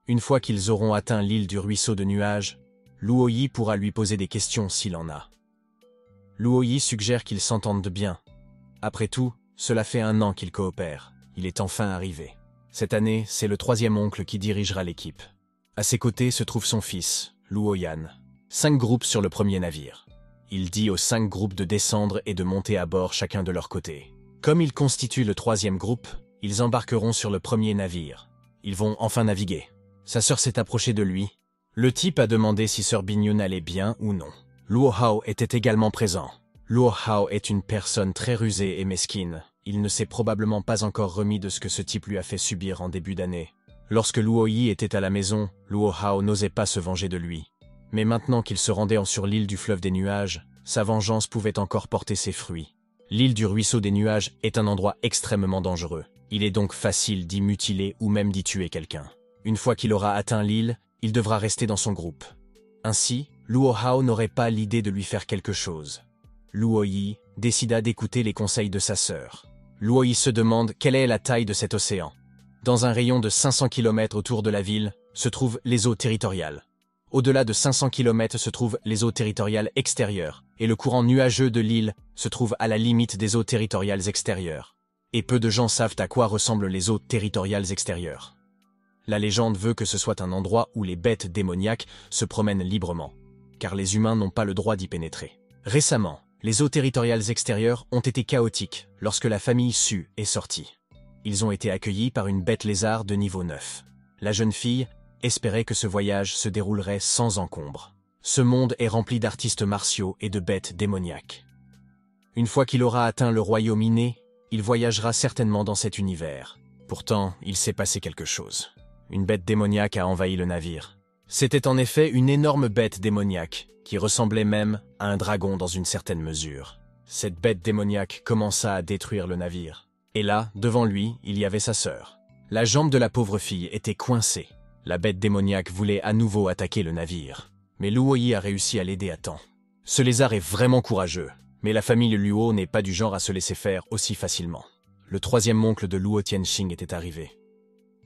A: Une fois qu'ils auront atteint l'île du ruisseau de nuages, Luo Yi pourra lui poser des questions s'il en a. Luo Yi suggère qu'ils s'entendent bien. Après tout, cela fait 1 an qu'ils coopèrent. Il est enfin arrivé. Cette année, c'est le 3e oncle qui dirigera l'équipe. À ses côtés se trouve son fils, Luo Yan. 5 groupes sur le premier navire. Il dit aux 5 groupes de descendre et de monter à bord chacun de leur côté. Comme ils constituent le 3e groupe, ils embarqueront sur le premier navire. Ils vont enfin naviguer. Sa sœur s'est approchée de lui. Le type a demandé si Sœur Binyun allait bien ou non. Luo Hao était également présent. Luo Hao est une personne très rusée et mesquine. Il ne s'est probablement pas encore remis de ce que ce type lui a fait subir en début d'année. Lorsque Luo Yi était à la maison, Luo Hao n'osait pas se venger de lui. Mais maintenant qu'il se rendait sur l'île du fleuve des nuages, sa vengeance pouvait encore porter ses fruits. L'île du ruisseau des nuages est un endroit extrêmement dangereux. Il est donc facile d'y mutiler ou même d'y tuer quelqu'un. Une fois qu'il aura atteint l'île, il devra rester dans son groupe. Ainsi, Luo Hao n'aurait pas l'idée de lui faire quelque chose. Luo Yi décida d'écouter les conseils de sa sœur. Luo Yi se demande quelle est la taille de cet océan. Dans un rayon de 500 km autour de la ville, se trouvent les eaux territoriales. Au-delà de 500 km se trouvent les eaux territoriales extérieures, et le courant nuageux de l'île se trouve à la limite des eaux territoriales extérieures. Et peu de gens savent à quoi ressemblent les eaux territoriales extérieures. La légende veut que ce soit un endroit où les bêtes démoniaques se promènent librement, car les humains n'ont pas le droit d'y pénétrer. Récemment, les eaux territoriales extérieures ont été chaotiques lorsque la famille Su est sortie. Ils ont été accueillis par une bête lézard de niveau 9. La jeune fille espérait que ce voyage se déroulerait sans encombre. Ce monde est rempli d'artistes martiaux et de bêtes démoniaques. Une fois qu'il aura atteint le royaume inné, il voyagera certainement dans cet univers. Pourtant, il s'est passé quelque chose. Une bête démoniaque a envahi le navire. C'était en effet une énorme bête démoniaque, qui ressemblait même à un dragon dans une certaine mesure. Cette bête démoniaque commença à détruire le navire. Et là, devant lui, il y avait sa sœur. La jambe de la pauvre fille était coincée. La bête démoniaque voulait à nouveau attaquer le navire. Mais Luo Yi a réussi à l'aider à temps. Ce lézard est vraiment courageux, mais la famille Luo n'est pas du genre à se laisser faire aussi facilement. Le 3e oncle de Luo Tianxing était arrivé.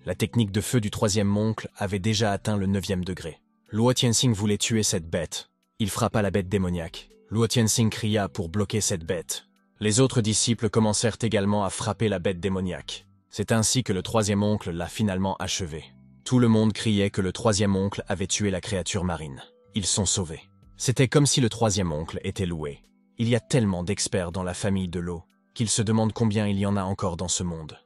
A: La technique de feu du 3e oncle avait déjà atteint le 9e degré. Luo Tianxing voulait tuer cette bête. Il frappa la bête démoniaque. Luo Tianxing cria pour bloquer cette bête. Les autres disciples commencèrent également à frapper la bête démoniaque. C'est ainsi que le 3e oncle l'a finalement achevé. Tout le monde criait que le 3e oncle avait tué la créature marine. Ils sont sauvés. C'était comme si le 3e oncle était loué. Il y a tellement d'experts dans la famille de l'eau qu'ils se demandent combien il y en a encore dans ce monde.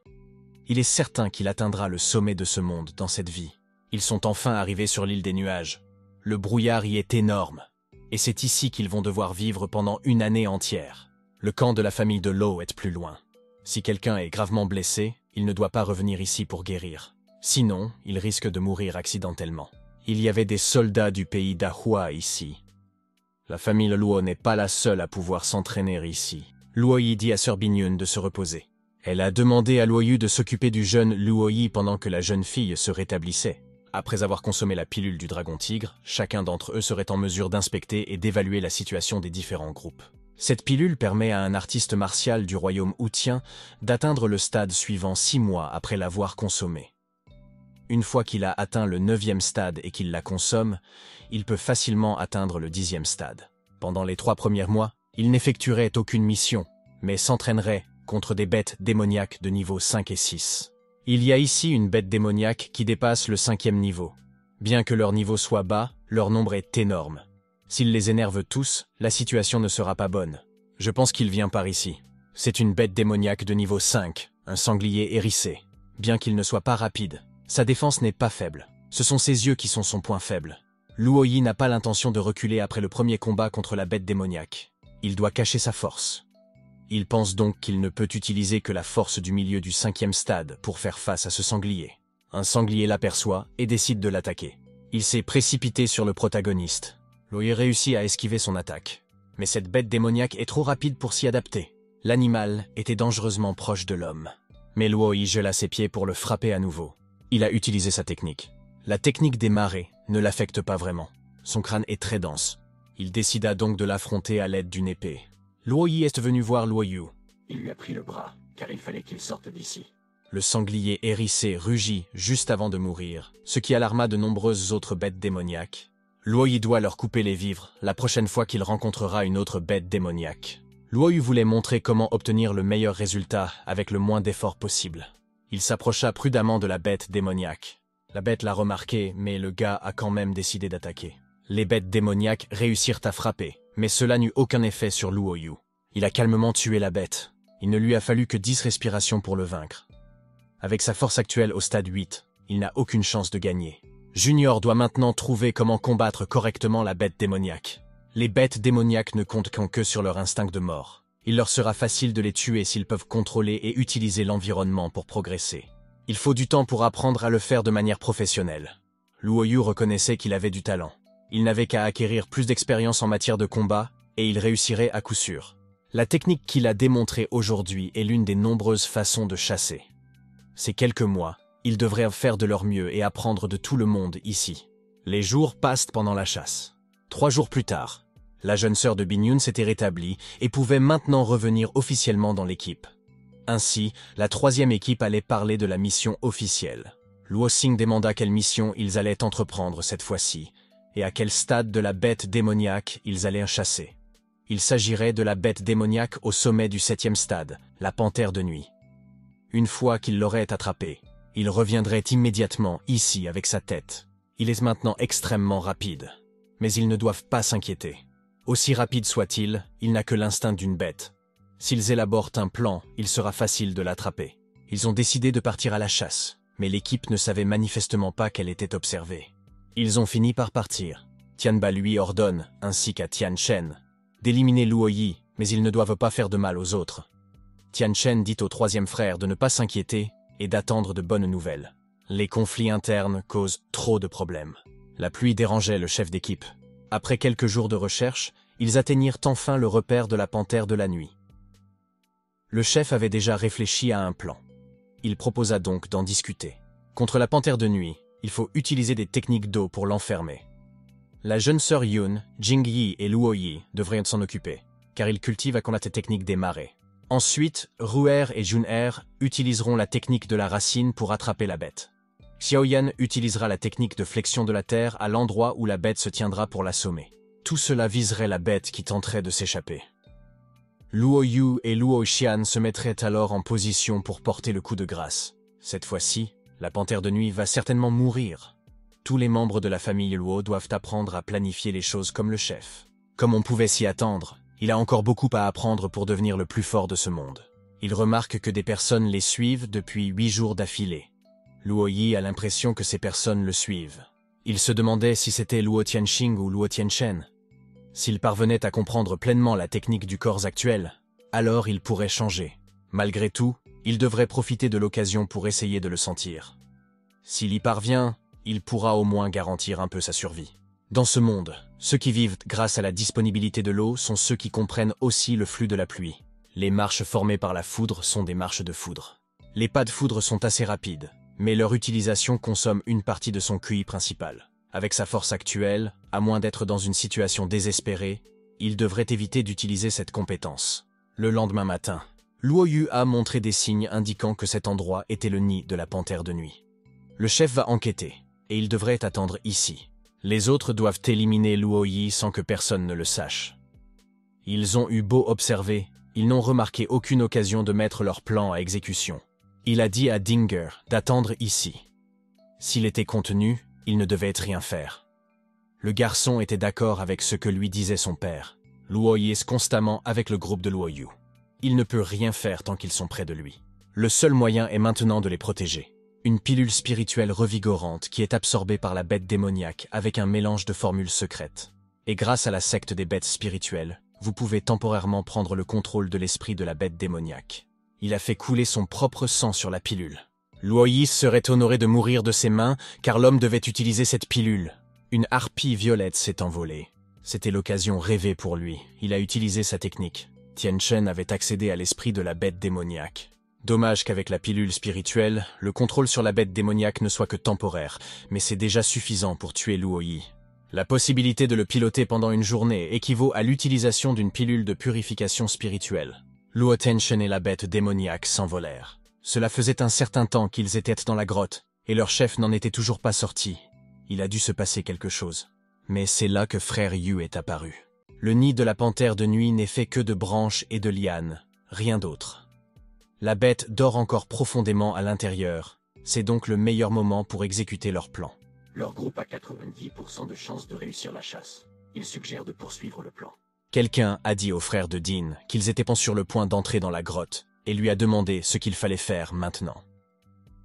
A: Il est certain qu'il atteindra le sommet de ce monde dans cette vie. Ils sont enfin arrivés sur l'île des nuages. Le brouillard y est énorme. Et c'est ici qu'ils vont devoir vivre pendant une année entière. Le camp de la famille de l'eau est plus loin. Si quelqu'un est gravement blessé, il ne doit pas revenir ici pour guérir. Sinon, il risque de mourir accidentellement. Il y avait des soldats du pays d'Ahua ici. La famille Luo n'est pas la seule à pouvoir s'entraîner ici. Luo Yi dit à Sœur Binyun de se reposer. Elle a demandé à Luo Yu de s'occuper du jeune Luo Yi pendant que la jeune fille se rétablissait. Après avoir consommé la pilule du dragon tigre, chacun d'entre eux serait en mesure d'inspecter et d'évaluer la situation des différents groupes. Cette pilule permet à un artiste martial du royaume Outien d'atteindre le stade suivant 6 mois après l'avoir consommé. Une fois qu'il a atteint le 9e stade et qu'il la consomme, il peut facilement atteindre le 10e stade. Pendant les 3 premiers mois, il n'effectuerait aucune mission, mais s'entraînerait contre des bêtes démoniaques de niveau 5 et 6. Il y a ici une bête démoniaque qui dépasse le 5e niveau. Bien que leur niveau soit bas, leur nombre est énorme. S'il les énerve tous, la situation ne sera pas bonne. Je pense qu'il vient par ici. C'est une bête démoniaque de niveau 5, un sanglier hérissé. Bien qu'il ne soit pas rapide, sa défense n'est pas faible. Ce sont ses yeux qui sont son point faible. Luo Yi n'a pas l'intention de reculer après le premier combat contre la bête démoniaque. Il doit cacher sa force. Il pense donc qu'il ne peut utiliser que la force du milieu du 5e stade pour faire face à ce sanglier. Un sanglier l'aperçoit et décide de l'attaquer. Il s'est précipité sur le protagoniste. Luo Yi réussit à esquiver son attaque. Mais cette bête démoniaque est trop rapide pour s'y adapter. L'animal était dangereusement proche de l'homme. Mais Luo Yi gela ses pieds pour le frapper à nouveau. Il a utilisé sa technique. La technique des marées ne l'affecte pas vraiment. Son crâne est très dense. Il décida donc de l'affronter à l'aide d'une épée. Luo Yi est venu voir Luo Yu.
B: Il lui a pris le bras, car il fallait qu'il sorte d'ici.
A: Le sanglier hérissé rugit juste avant de mourir, ce qui alarma de nombreuses autres bêtes démoniaques. Luo Yi doit leur couper les vivres la prochaine fois qu'il rencontrera une autre bête démoniaque. Luo Yu voulait montrer comment obtenir le meilleur résultat avec le moins d'efforts possible. Il s'approcha prudemment de la bête démoniaque. La bête l'a remarqué, mais le gars a quand même décidé d'attaquer. Les bêtes démoniaques réussirent à frapper, mais cela n'eut aucun effet sur Luo Yu. Il a calmement tué la bête. Il ne lui a fallu que 10 respirations pour le vaincre. Avec sa force actuelle au stade 8, il n'a aucune chance de gagner. Junior doit maintenant trouver comment combattre correctement la bête démoniaque. Les bêtes démoniaques ne comptent que sur leur instinct de mort. Il leur sera facile de les tuer s'ils peuvent contrôler et utiliser l'environnement pour progresser. Il faut du temps pour apprendre à le faire de manière professionnelle. Luo Yu reconnaissait qu'il avait du talent. Il n'avait qu'à acquérir plus d'expérience en matière de combat, et il réussirait à coup sûr. La technique qu'il a démontrée aujourd'hui est l'une des nombreuses façons de chasser. Ces quelques mois, ils devraient faire de leur mieux et apprendre de tout le monde ici. Les jours passent pendant la chasse. 3 jours plus tard, la jeune sœur de Binyun s'était rétablie et pouvait maintenant revenir officiellement dans l'équipe. Ainsi, la 3e équipe allait parler de la mission officielle. Luo Xing demanda quelle mission ils allaient entreprendre cette fois-ci, et à quel stade de la bête démoniaque ils allaient chasser. Il s'agirait de la bête démoniaque au sommet du 7e stade, la panthère de nuit. Une fois qu'il l'aurait attrapée, il reviendrait immédiatement ici avec sa tête. Il est maintenant extrêmement rapide, mais ils ne doivent pas s'inquiéter. Aussi rapide soit-il, il n'a que l'instinct d'une bête. S'ils élaborent un plan, il sera facile de l'attraper. Ils ont décidé de partir à la chasse, mais l'équipe ne savait manifestement pas qu'elle était observée. Ils ont fini par partir. Tianba lui ordonne, ainsi qu'à Tian Shen, d'éliminer Luo Yi, mais ils ne doivent pas faire de mal aux autres. Tian Shen dit au 3e frère de ne pas s'inquiéter et d'attendre de bonnes nouvelles. Les conflits internes causent trop de problèmes. La pluie dérangeait le chef d'équipe. Après quelques jours de recherche, ils atteignirent enfin le repère de la panthère de la nuit. Le chef avait déjà réfléchi à un plan. Il proposa donc d'en discuter. Contre la panthère de nuit, il faut utiliser des techniques d'eau pour l'enfermer. La jeune sœur Yun, Jing Yi et Luo Yi devraient s'en occuper, car ils cultivent à connaître la technique des marées. Ensuite, Ruer et Juner utiliseront la technique de la racine pour attraper la bête. Xiaoyan utilisera la technique de flexion de la terre à l'endroit où la bête se tiendra pour l'assommer. Tout cela viserait la bête qui tenterait de s'échapper. Luo Yu et Luo Xian se mettraient alors en position pour porter le coup de grâce. Cette fois-ci, la panthère de nuit va certainement mourir. Tous les membres de la famille Luo doivent apprendre à planifier les choses comme le chef. Comme on pouvait s'y attendre, il a encore beaucoup à apprendre pour devenir le plus fort de ce monde. Il remarque que des personnes les suivent depuis 8 jours d'affilée. Luo Yi a l'impression que ces personnes le suivent. Il se demandait si c'était Luo Tianxing ou Luo Tianchen. S'il parvenait à comprendre pleinement la technique du corps actuel, alors il pourrait changer. Malgré tout, il devrait profiter de l'occasion pour essayer de le sentir. S'il y parvient, il pourra au moins garantir un peu sa survie. Dans ce monde, ceux qui vivent grâce à la disponibilité de l'eau sont ceux qui comprennent aussi le flux de la pluie. Les marches formées par la foudre sont des marches de foudre. Les pas de foudre sont assez rapides, mais leur utilisation consomme une partie de son QI principal. Avec sa force actuelle, à moins d'être dans une situation désespérée, il devrait éviter d'utiliser cette compétence. Le lendemain matin, Luo Yu a montré des signes indiquant que cet endroit était le nid de la panthère de nuit. Le chef va enquêter, et il devrait attendre ici. Les autres doivent éliminer Luo Yi sans que personne ne le sache. Ils ont eu beau observer, ils n'ont remarqué aucune occasion de mettre leur plan à exécution. Il a dit à Dinger d'attendre ici. S'il était contenu, il ne devait rien faire. Le garçon était d'accord avec ce que lui disait son père. Luo Yi est constamment avec le groupe de Luo Yu. Il ne peut rien faire tant qu'ils sont près de lui. Le seul moyen est maintenant de les protéger. Une pilule spirituelle revigorante qui est absorbée par la bête démoniaque avec un mélange de formules secrètes. Et grâce à la secte des bêtes spirituelles, vous pouvez temporairement prendre le contrôle de l'esprit de la bête démoniaque. Il a fait couler son propre sang sur la pilule. Luo Yi serait honoré de mourir de ses mains car l'homme devait utiliser cette pilule. Une harpie violette s'est envolée. C'était l'occasion rêvée pour lui. Il a utilisé sa technique. Tian Shen avait accédé à l'esprit de la bête démoniaque. Dommage qu'avec la pilule spirituelle, le contrôle sur la bête démoniaque ne soit que temporaire, mais c'est déjà suffisant pour tuer Luo Yi. La possibilité de le piloter pendant une journée équivaut à l'utilisation d'une pilule de purification spirituelle. Luo Tianchen et la bête démoniaque s'envolèrent. Cela faisait un certain temps qu'ils étaient dans la grotte, et leur chef n'en était toujours pas sorti. Il a dû se passer quelque chose. Mais c'est là que frère Yu est apparu. Le nid de la panthère de nuit n'est fait que de branches et de lianes, rien d'autre. La bête dort encore profondément à l'intérieur. C'est donc le meilleur moment pour exécuter leur plan.
B: Leur groupe a 90% de chances de réussir la chasse. Ils suggèrent de poursuivre le plan.
A: Quelqu'un a dit aux frères de Dean qu'ils étaient sur le point d'entrer dans la grotte et lui a demandé ce qu'il fallait faire maintenant.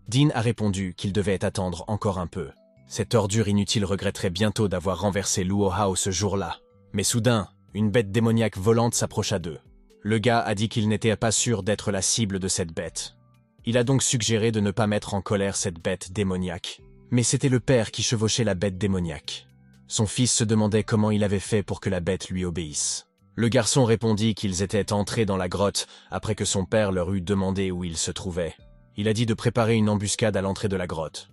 A: Dean a répondu qu'il devait attendre encore un peu. Cette ordure inutile regretterait bientôt d'avoir renversé Luo Hao ce jour-là. Mais soudain, une bête démoniaque volante s'approcha d'eux. Le gars a dit qu'il n'était pas sûr d'être la cible de cette bête. Il a donc suggéré de ne pas mettre en colère cette bête démoniaque. Mais c'était le père qui chevauchait la bête démoniaque. Son fils se demandait comment il avait fait pour que la bête lui obéisse. Le garçon répondit qu'ils étaient entrés dans la grotte après que son père leur eut demandé où ils se trouvaient. Il a dit de préparer une embuscade à l'entrée de la grotte.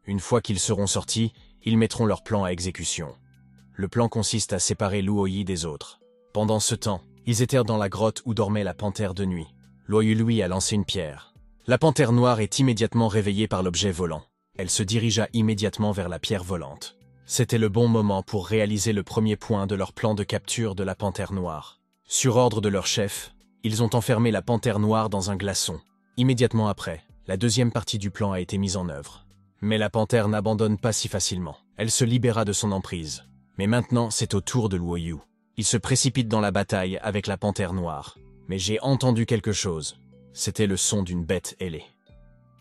A: Une fois qu'ils seront sortis, ils mettront leur plan à exécution. Le plan consiste à séparer Luo Yi des autres. Pendant ce temps, ils étaient dans la grotte où dormait la panthère de nuit. Luo Yu lui a lancé une pierre. La panthère noire est immédiatement réveillée par l'objet volant. Elle se dirigea immédiatement vers la pierre volante. C'était le bon moment pour réaliser le premier point de leur plan de capture de la panthère noire. Sur ordre de leur chef, ils ont enfermé la panthère noire dans un glaçon. Immédiatement après, la deuxième partie du plan a été mise en œuvre. Mais la panthère n'abandonne pas si facilement. Elle se libéra de son emprise. Mais maintenant, c'est au tour de Luo Yu. Il se précipite dans la bataille avec la panthère noire. Mais j'ai entendu quelque chose. C'était le son d'une bête ailée.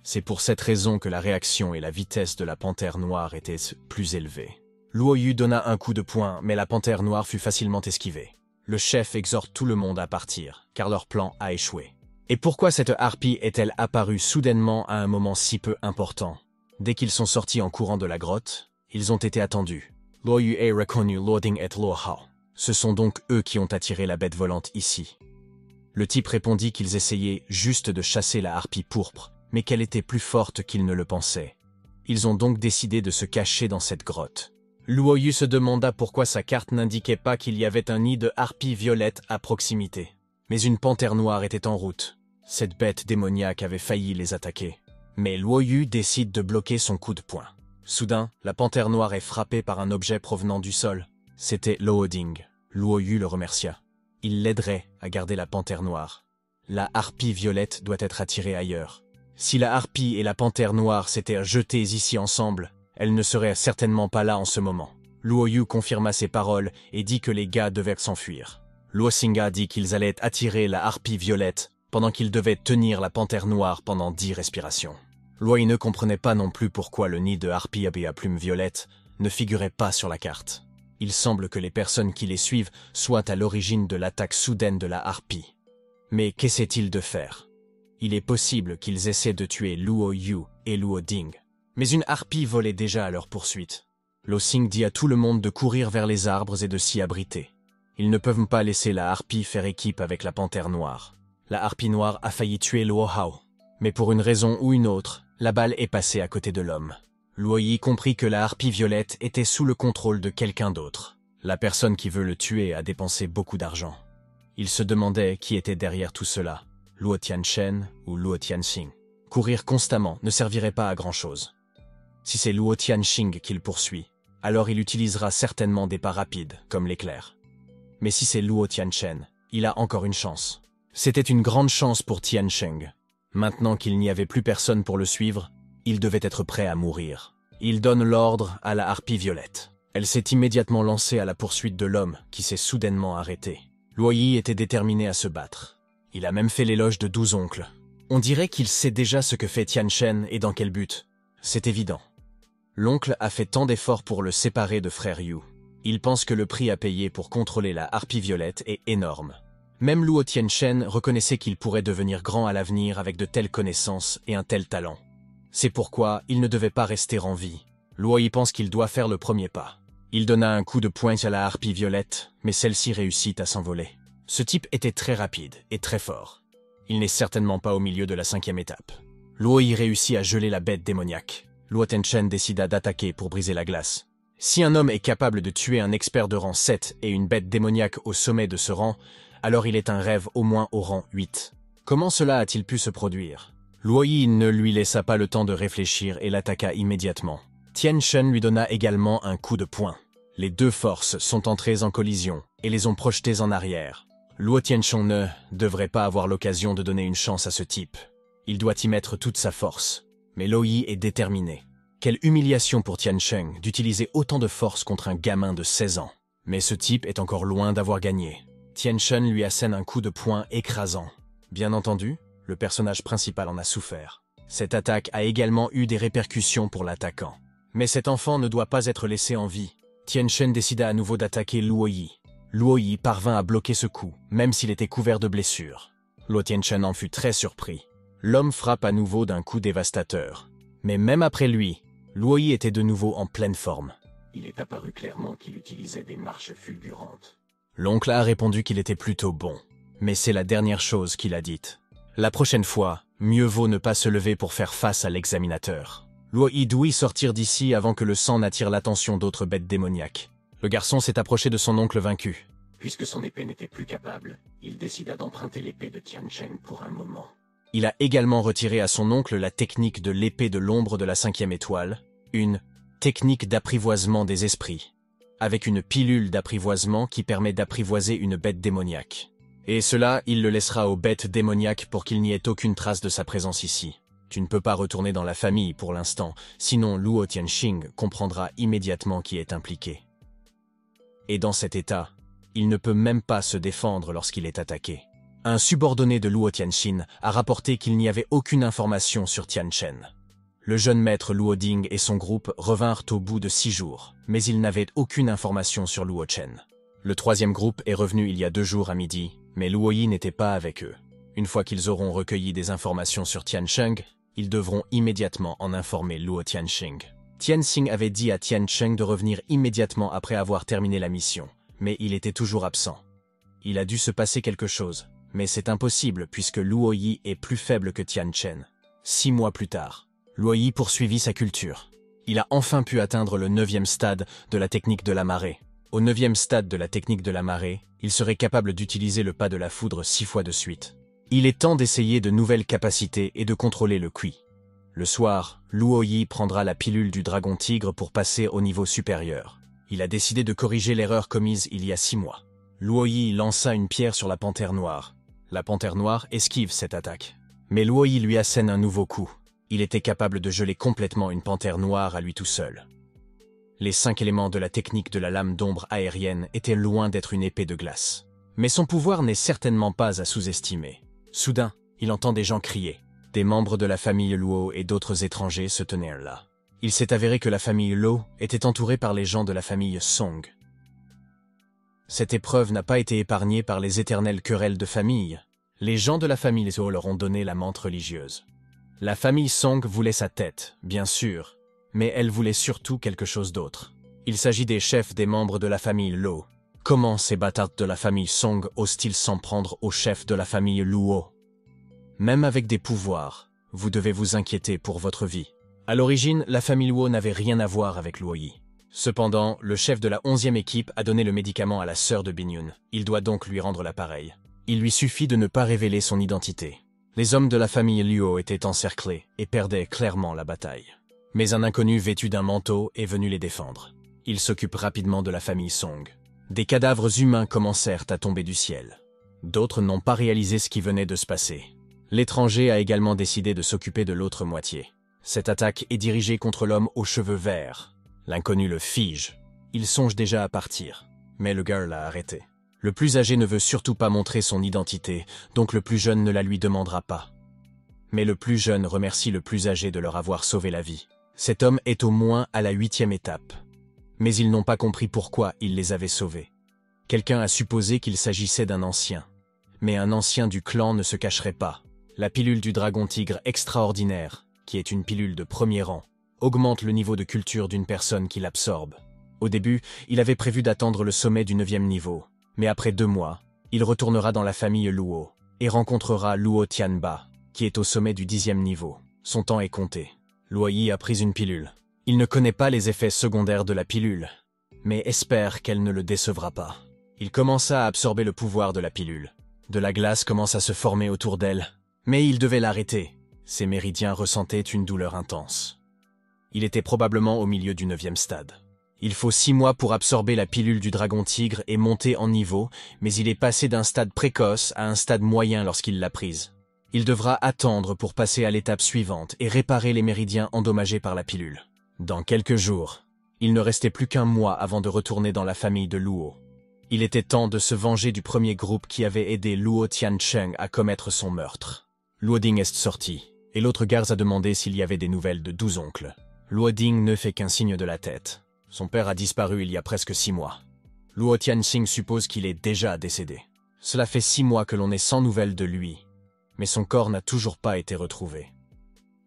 A: C'est pour cette raison que la réaction et la vitesse de la panthère noire étaient plus élevées. Luo Yu donna un coup de poing, mais la panthère noire fut facilement esquivée. Le chef exhorte tout le monde à partir, car leur plan a échoué. Et pourquoi cette harpie est-elle apparue soudainement à un moment si peu important? Dès qu'ils sont sortis en courant de la grotte, ils ont été attendus. Luo Yu a reconnu Lording et Luo Hao. Ce sont donc eux qui ont attiré la bête volante ici. Le type répondit qu'ils essayaient juste de chasser la harpie pourpre, mais qu'elle était plus forte qu'ils ne le pensaient. Ils ont donc décidé de se cacher dans cette grotte. Luo Yu se demanda pourquoi sa carte n'indiquait pas qu'il y avait un nid de harpie violette à proximité. Mais une panthère noire était en route. Cette bête démoniaque avait failli les attaquer. Mais Luo Yu décide de bloquer son coup de poing. Soudain, la panthère noire est frappée par un objet provenant du sol. C'était Luo Ding. Luo Yu le remercia. Il l'aiderait à garder la panthère noire. La harpie violette doit être attirée ailleurs. Si la harpie et la panthère noire s'étaient jetées ici ensemble, elles ne seraient certainement pas là en ce moment. Luo Yu confirma ses paroles et dit que les gars devaient s'enfuir. Luo Xing'a dit qu'ils allaient attirer la harpie violette pendant qu'ils devaient tenir la panthère noire pendant 10 respirations. Luo Yi ne comprenait pas non plus pourquoi le nid de harpie à plume violette ne figurait pas sur la carte. Il semble que les personnes qui les suivent soient à l'origine de l'attaque soudaine de la harpie. Mais qu'essaient-ils de faire? Il est possible qu'ils essaient de tuer Luo Yu et Luo Ding. Mais une harpie volait déjà à leur poursuite. Luo Xing dit à tout le monde de courir vers les arbres et de s'y abriter. Ils ne peuvent pas laisser la harpie faire équipe avec la panthère noire. La harpie noire a failli tuer Luo Hao. Mais pour une raison ou une autre, la balle est passée à côté de l'homme. Luo Yi comprit que la harpie violette était sous le contrôle de quelqu'un d'autre. La personne qui veut le tuer a dépensé beaucoup d'argent. Il se demandait qui était derrière tout cela, Luo Tianchen ou Luo Tianxing. Courir constamment ne servirait pas à grand-chose. Si c'est Luo Tianxing qu'il poursuit, alors il utilisera certainement des pas rapides, comme l'éclair. Mais si c'est Luo Tianchen, il a encore une chance. C'était une grande chance pour Tiancheng. Maintenant qu'il n'y avait plus personne pour le suivre, il devait être prêt à mourir. Il donne l'ordre à la harpie violette. Elle s'est immédiatement lancée à la poursuite de l'homme qui s'est soudainement arrêté. Luo Yi était déterminé à se battre. Il a même fait l'éloge de 12 oncles. On dirait qu'il sait déjà ce que fait Tian Shen et dans quel but. C'est évident. L'oncle a fait tant d'efforts pour le séparer de frère Yu. Il pense que le prix à payer pour contrôler la harpie violette est énorme. Même Luo Tianchen reconnaissait qu'il pourrait devenir grand à l'avenir avec de telles connaissances et un tel talent. C'est pourquoi il ne devait pas rester en vie. Luo Yi pense qu'il doit faire le premier pas. Il donna un coup de poing à la harpie violette, mais celle-ci réussit à s'envoler. Ce type était très rapide et très fort. Il n'est certainement pas au milieu de la 5e étape. Luo Yi réussit à geler la bête démoniaque. Luo Tianchen décida d'attaquer pour briser la glace. Si un homme est capable de tuer un expert de rang 7 et une bête démoniaque au sommet de ce rang, alors il est un rêve au moins au rang 8. Comment cela a-t-il pu se produire? Luo Yi ne lui laissa pas le temps de réfléchir et l'attaqua immédiatement. Tian Shen lui donna également un coup de poing. Les deux forces sont entrées en collision et les ont projetées en arrière. Luo Tianchong ne devrait pas avoir l'occasion de donner une chance à ce type. Il doit y mettre toute sa force. Mais Luo Yi est déterminé. Quelle humiliation pour Tian Shen d'utiliser autant de force contre un gamin de 16 ans. Mais ce type est encore loin d'avoir gagné. Tian Shen lui assène un coup de poing écrasant. Bien entendu, le personnage principal en a souffert. Cette attaque a également eu des répercussions pour l'attaquant. Mais cet enfant ne doit pas être laissé en vie. Tian Shen décida à nouveau d'attaquer Luo Yi. Luo Yi parvint à bloquer ce coup, même s'il était couvert de blessures. Luo Tianchen en fut très surpris. L'homme frappe à nouveau d'un coup dévastateur. Mais même après lui, Luo Yi était de nouveau en pleine forme.
B: Il est apparu clairement qu'il utilisait des marches fulgurantes.
A: L'oncle a répondu qu'il était plutôt bon. Mais c'est la dernière chose qu'il a dite. La prochaine fois, mieux vaut ne pas se lever pour faire face à l'examinateur. Luo Yi doit sortir d'ici avant que le sang n'attire l'attention d'autres bêtes démoniaques. Le garçon s'est approché de son oncle vaincu.
B: Puisque son épée n'était plus capable, il décida d'emprunter l'épée de Tian Shen pour un moment.
A: Il a également retiré à son oncle la technique de l'épée de l'ombre de la 5e étoile, une technique d'apprivoisement des esprits, avec une pilule d'apprivoisement qui permet d'apprivoiser une bête démoniaque. Et cela, il le laissera aux bêtes démoniaques pour qu'il n'y ait aucune trace de sa présence ici. Tu ne peux pas retourner dans la famille pour l'instant, sinon Luo Tianxing comprendra immédiatement qui est impliqué. Et dans cet état, il ne peut même pas se défendre lorsqu'il est attaqué. Un subordonné de Luo Tianxin a rapporté qu'il n'y avait aucune information sur Tian Shen. Le jeune maître Luo Ding et son groupe revinrent au bout de 6 jours, mais ils n'avaient aucune information sur Luo Chen. Le 3e groupe est revenu il y a 2 jours à midi, mais Luo Yi n'était pas avec eux. Une fois qu'ils auront recueilli des informations sur Tian Sheng, ils devront immédiatement en informer Luo Tianxing. Tian Xing avait dit à Tian Sheng de revenir immédiatement après avoir terminé la mission, mais il était toujours absent. Il a dû se passer quelque chose, mais c'est impossible puisque Luo Yi est plus faible que Tian Chen. 6 mois plus tard, Luo Yi poursuivit sa culture. Il a enfin pu atteindre le 9e stade de la technique de la marée. Au 9e stade de la technique de la marée, il serait capable d'utiliser le pas de la foudre 6 fois de suite. Il est temps d'essayer de nouvelles capacités et de contrôler le Qi. Le soir, Luo Yi prendra la pilule du dragon tigre pour passer au niveau supérieur. Il a décidé de corriger l'erreur commise il y a 6 mois. Luo Yi lança une pierre sur la panthère noire. La panthère noire esquive cette attaque. Mais Luo Yi lui assène un nouveau coup. Il était capable de geler complètement une panthère noire à lui tout seul. Les 5 éléments de la technique de la lame d'ombre aérienne étaient loin d'être une épée de glace. Mais son pouvoir n'est certainement pas à sous-estimer. Soudain, il entend des gens crier. Des membres de la famille Luo et d'autres étrangers se tenaient là. Il s'est avéré que la famille Luo était entourée par les gens de la famille Song. Cette épreuve n'a pas été épargnée par les éternelles querelles de famille. Les gens de la famille Luo leur ont donné la menthe religieuse. La famille Song voulait sa tête, bien sûr, mais elle voulait surtout quelque chose d'autre. Il s'agit des chefs des membres de la famille Luo. Comment ces bâtards de la famille Song osent-ils s'en prendre aux chefs de la famille Luo? Même avec des pouvoirs, vous devez vous inquiéter pour votre vie. À l'origine, la famille Luo n'avait rien à voir avec Luo Yi. Cependant, le chef de la 11e équipe a donné le médicament à la sœur de Binyun. Il doit donc lui rendre l'appareil. Il lui suffit de ne pas révéler son identité. Les hommes de la famille Luo étaient encerclés et perdaient clairement la bataille. Mais un inconnu vêtu d'un manteau est venu les défendre. Il s'occupe rapidement de la famille Song. Des cadavres humains commencèrent à tomber du ciel. D'autres n'ont pas réalisé ce qui venait de se passer. L'étranger a également décidé de s'occuper de l'autre moitié. Cette attaque est dirigée contre l'homme aux cheveux verts. L'inconnu le fige. Il songe déjà à partir, mais le gars l'a arrêté. Le plus âgé ne veut surtout pas montrer son identité, donc le plus jeune ne la lui demandera pas. Mais le plus jeune remercie le plus âgé de leur avoir sauvé la vie. Cet homme est au moins à la 8e étape. Mais ils n'ont pas compris pourquoi il les avait sauvés. Quelqu'un a supposé qu'il s'agissait d'un ancien. Mais un ancien du clan ne se cacherait pas. La pilule du dragon tigre extraordinaire, qui est une pilule de premier rang, augmente le niveau de culture d'une personne qui l'absorbe. Au début, il avait prévu d'attendre le sommet du 9e niveau. Mais après 2 mois, il retournera dans la famille Luo et rencontrera Luo Tianba, qui est au sommet du 10e niveau. Son temps est compté. Luo Yi a pris une pilule. Il ne connaît pas les effets secondaires de la pilule, mais espère qu'elle ne le décevra pas. Il commença à absorber le pouvoir de la pilule. De la glace commence à se former autour d'elle, mais il devait l'arrêter. Ses méridiens ressentaient une douleur intense. Il était probablement au milieu du 9e stade. Il faut 6 mois pour absorber la pilule du dragon tigre et monter en niveau, mais il est passé d'un stade précoce à un stade moyen lorsqu'il l'a prise. Il devra attendre pour passer à l'étape suivante et réparer les méridiens endommagés par la pilule. Dans quelques jours, il ne restait plus qu'1 mois avant de retourner dans la famille de Luo. Il était temps de se venger du premier groupe qui avait aidé Luo Tiancheng à commettre son meurtre. Luo Ding est sorti, et l'autre garde a demandé s'il y avait des nouvelles de 12 oncles. Luo Ding ne fait qu'un signe de la tête. Son père a disparu il y a presque 6 mois. Luo Tianxing suppose qu'il est déjà décédé. Cela fait 6 mois que l'on est sans nouvelles de lui, mais son corps n'a toujours pas été retrouvé.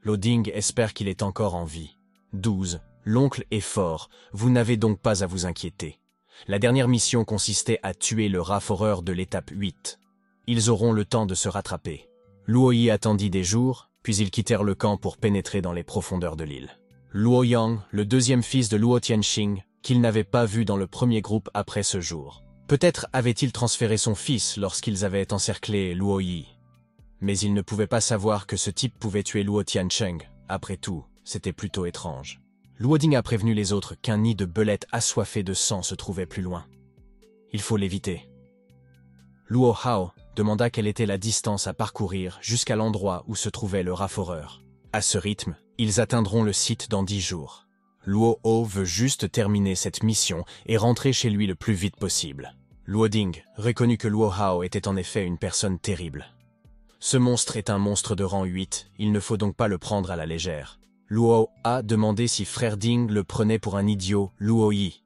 A: Luo Ding espère qu'il est encore en vie. 12. L'oncle est fort, vous n'avez donc pas à vous inquiéter. La dernière mission consistait à tuer le rafforeur de l'étape 8. Ils auront le temps de se rattraper. Luo Yi attendit des jours, puis ils quittèrent le camp pour pénétrer dans les profondeurs de l'île. Luo Yang, le deuxième fils de Luo Tianxing, qu'il n'avait pas vu dans le premier groupe après ce jour. Peut-être avait-il transféré son fils lorsqu'ils avaient encerclé Luo Yi. Mais il ne pouvait pas savoir que ce type pouvait tuer Luo Tiancheng. Après tout, c'était plutôt étrange. Luo Ding a prévenu les autres qu'un nid de belettes assoiffées de sang se trouvait plus loin. Il faut l'éviter. Luo Hao demanda quelle était la distance à parcourir jusqu'à l'endroit où se trouvait le rafforeur. À ce rythme, ils atteindront le site dans 10 jours. Luo Hao veut juste terminer cette mission et rentrer chez lui le plus vite possible. Luo Ding reconnut que Luo Hao était en effet une personne terrible. Ce monstre est un monstre de rang 8, il ne faut donc pas le prendre à la légère. Luo Hao a demandé si frère Ding le prenait pour un idiot Luo Yi.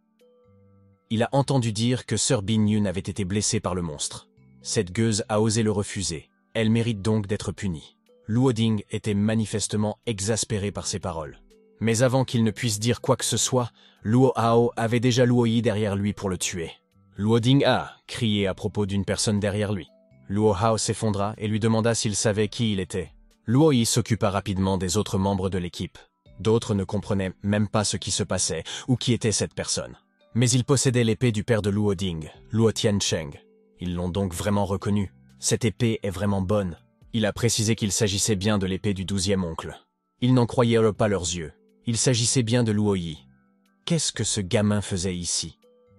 A: Il a entendu dire que sœur Bin Yun avait été blessée par le monstre. Cette gueuse a osé le refuser, elle mérite donc d'être punie. Luo Ding était manifestement exaspéré par ces paroles. Mais avant qu'il ne puisse dire quoi que ce soit, Luo Hao avait déjà Luo Yi derrière lui pour le tuer. Luo Ding a crié à propos d'une personne derrière lui. Luo Hao s'effondra et lui demanda s'il savait qui il était. Luo Yi s'occupa rapidement des autres membres de l'équipe. D'autres ne comprenaient même pas ce qui se passait ou qui était cette personne. Mais il possédait l'épée du père de Luo Ding, Luo Tiancheng. Ils l'ont donc vraiment reconnu. Cette épée est vraiment bonne. Il a précisé qu'il s'agissait bien de l'épée du 12e oncle. Ils n'en croyaient pas leurs yeux. Il s'agissait bien de Luo Yi. Qu'est-ce que ce gamin faisait ici?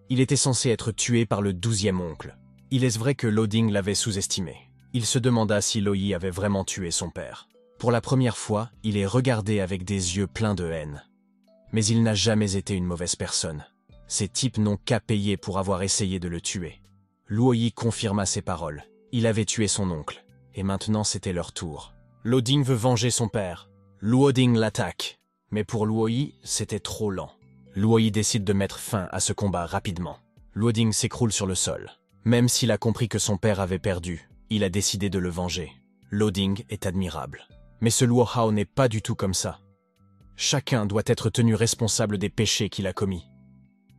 A: Il était censé être tué par le 12e oncle. Il est vrai que Luo Ding l'avait sous-estimé. Il se demanda si Luo Yi avait vraiment tué son père. Pour la première fois, il est regardé avec des yeux pleins de haine. Mais il n'a jamais été une mauvaise personne. Ces types n'ont qu'à payer pour avoir essayé de le tuer. Luo Yi confirma ses paroles. Il avait tué son oncle. Et maintenant c'était leur tour. Luo Ding veut venger son père. Luo Ding l'attaque. Mais pour Luo Yi, c'était trop lent. Luo Yi décide de mettre fin à ce combat rapidement. Luo Ding s'écroule sur le sol. Même s'il a compris que son père avait perdu, il a décidé de le venger. Luo Ding est admirable. Mais ce Luo Hao n'est pas du tout comme ça. Chacun doit être tenu responsable des péchés qu'il a commis.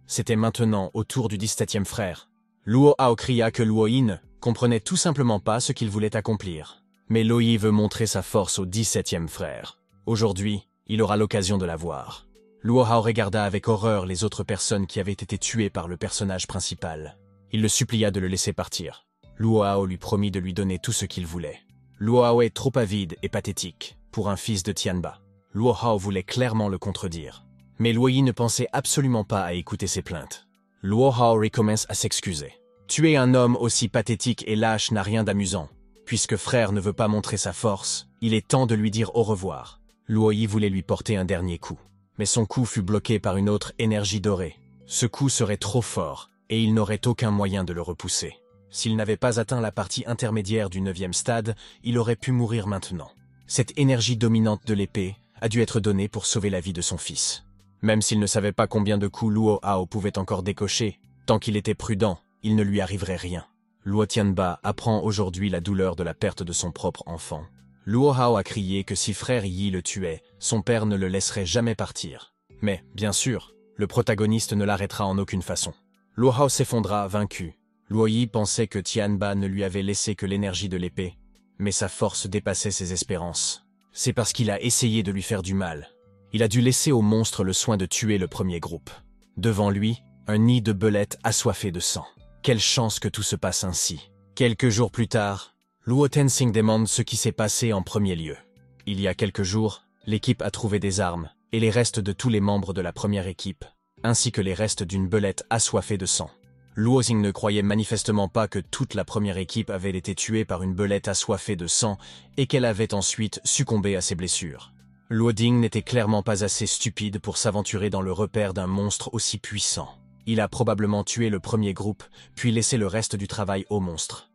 A: C'était maintenant au tour du 17e frère. Luo Hao cria que Luo Yi ne comprenait tout simplement pas ce qu'il voulait accomplir. Mais Luo Yi veut montrer sa force au 17e frère. Aujourd'hui, il aura l'occasion de la voir. Luo Hao regarda avec horreur les autres personnes qui avaient été tuées par le personnage principal. Il le supplia de le laisser partir. Luo Hao lui promit de lui donner tout ce qu'il voulait. Luo Hao est trop avide et pathétique pour un fils de Tianba. Luo Hao voulait clairement le contredire. Mais Luo Yi ne pensait absolument pas à écouter ses plaintes. Luo Hao recommence à s'excuser. Tuer un homme aussi pathétique et lâche n'a rien d'amusant. Puisque frère ne veut pas montrer sa force, il est temps de lui dire au revoir. Luo Yi voulait lui porter un dernier coup. Mais son coup fut bloqué par une autre énergie dorée. Ce coup serait trop fort, et il n'aurait aucun moyen de le repousser. S'il n'avait pas atteint la partie intermédiaire du 9e stade, il aurait pu mourir maintenant. Cette énergie dominante de l'épée a dû être donnée pour sauver la vie de son fils. Même s'il ne savait pas combien de coups Luo Hao pouvait encore décocher, tant qu'il était prudent, il ne lui arriverait rien. Luo Tianba apprend aujourd'hui la douleur de la perte de son propre enfant. Luo Hao a crié que si frère Yi le tuait, son père ne le laisserait jamais partir. Mais, bien sûr, le protagoniste ne l'arrêtera en aucune façon. Luo Hao s'effondra, vaincu. Luo Yi pensait que Tianba ne lui avait laissé que l'énergie de l'épée, mais sa force dépassait ses espérances. C'est parce qu'il a essayé de lui faire du mal. Il a dû laisser au monstre le soin de tuer le premier groupe. Devant lui, un nid de belettes assoiffé de sang. Quelle chance que tout se passe ainsi. Quelques jours plus tard, Luo Tenzing demande ce qui s'est passé en premier lieu. Il y a quelques jours, l'équipe a trouvé des armes et les restes de tous les membres de la première équipe, ainsi que les restes d'une belette assoiffée de sang. Luo Xing ne croyait manifestement pas que toute la première équipe avait été tuée par une belette assoiffée de sang et qu'elle avait ensuite succombé à ses blessures. Luo Ding n'était clairement pas assez stupide pour s'aventurer dans le repère d'un monstre aussi puissant. Il a probablement tué le premier groupe, puis laissé le reste du travail au monstre.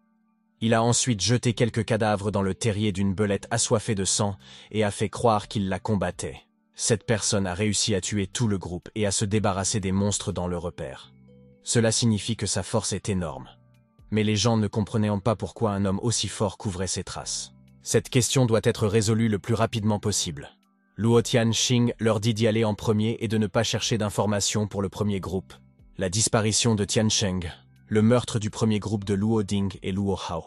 A: Il a ensuite jeté quelques cadavres dans le terrier d'une belette assoiffée de sang et a fait croire qu'il la combattait. Cette personne a réussi à tuer tout le groupe et à se débarrasser des monstres dans le repère. Cela signifie que sa force est énorme. Mais les gens ne comprenaient pas pourquoi un homme aussi fort couvrait ses traces. Cette question doit être résolue le plus rapidement possible. Luo Tianxing leur dit d'y aller en premier et de ne pas chercher d'informations pour le premier groupe. La disparition de Tiancheng, le meurtre du premier groupe de Luo Ding et Luo Hao.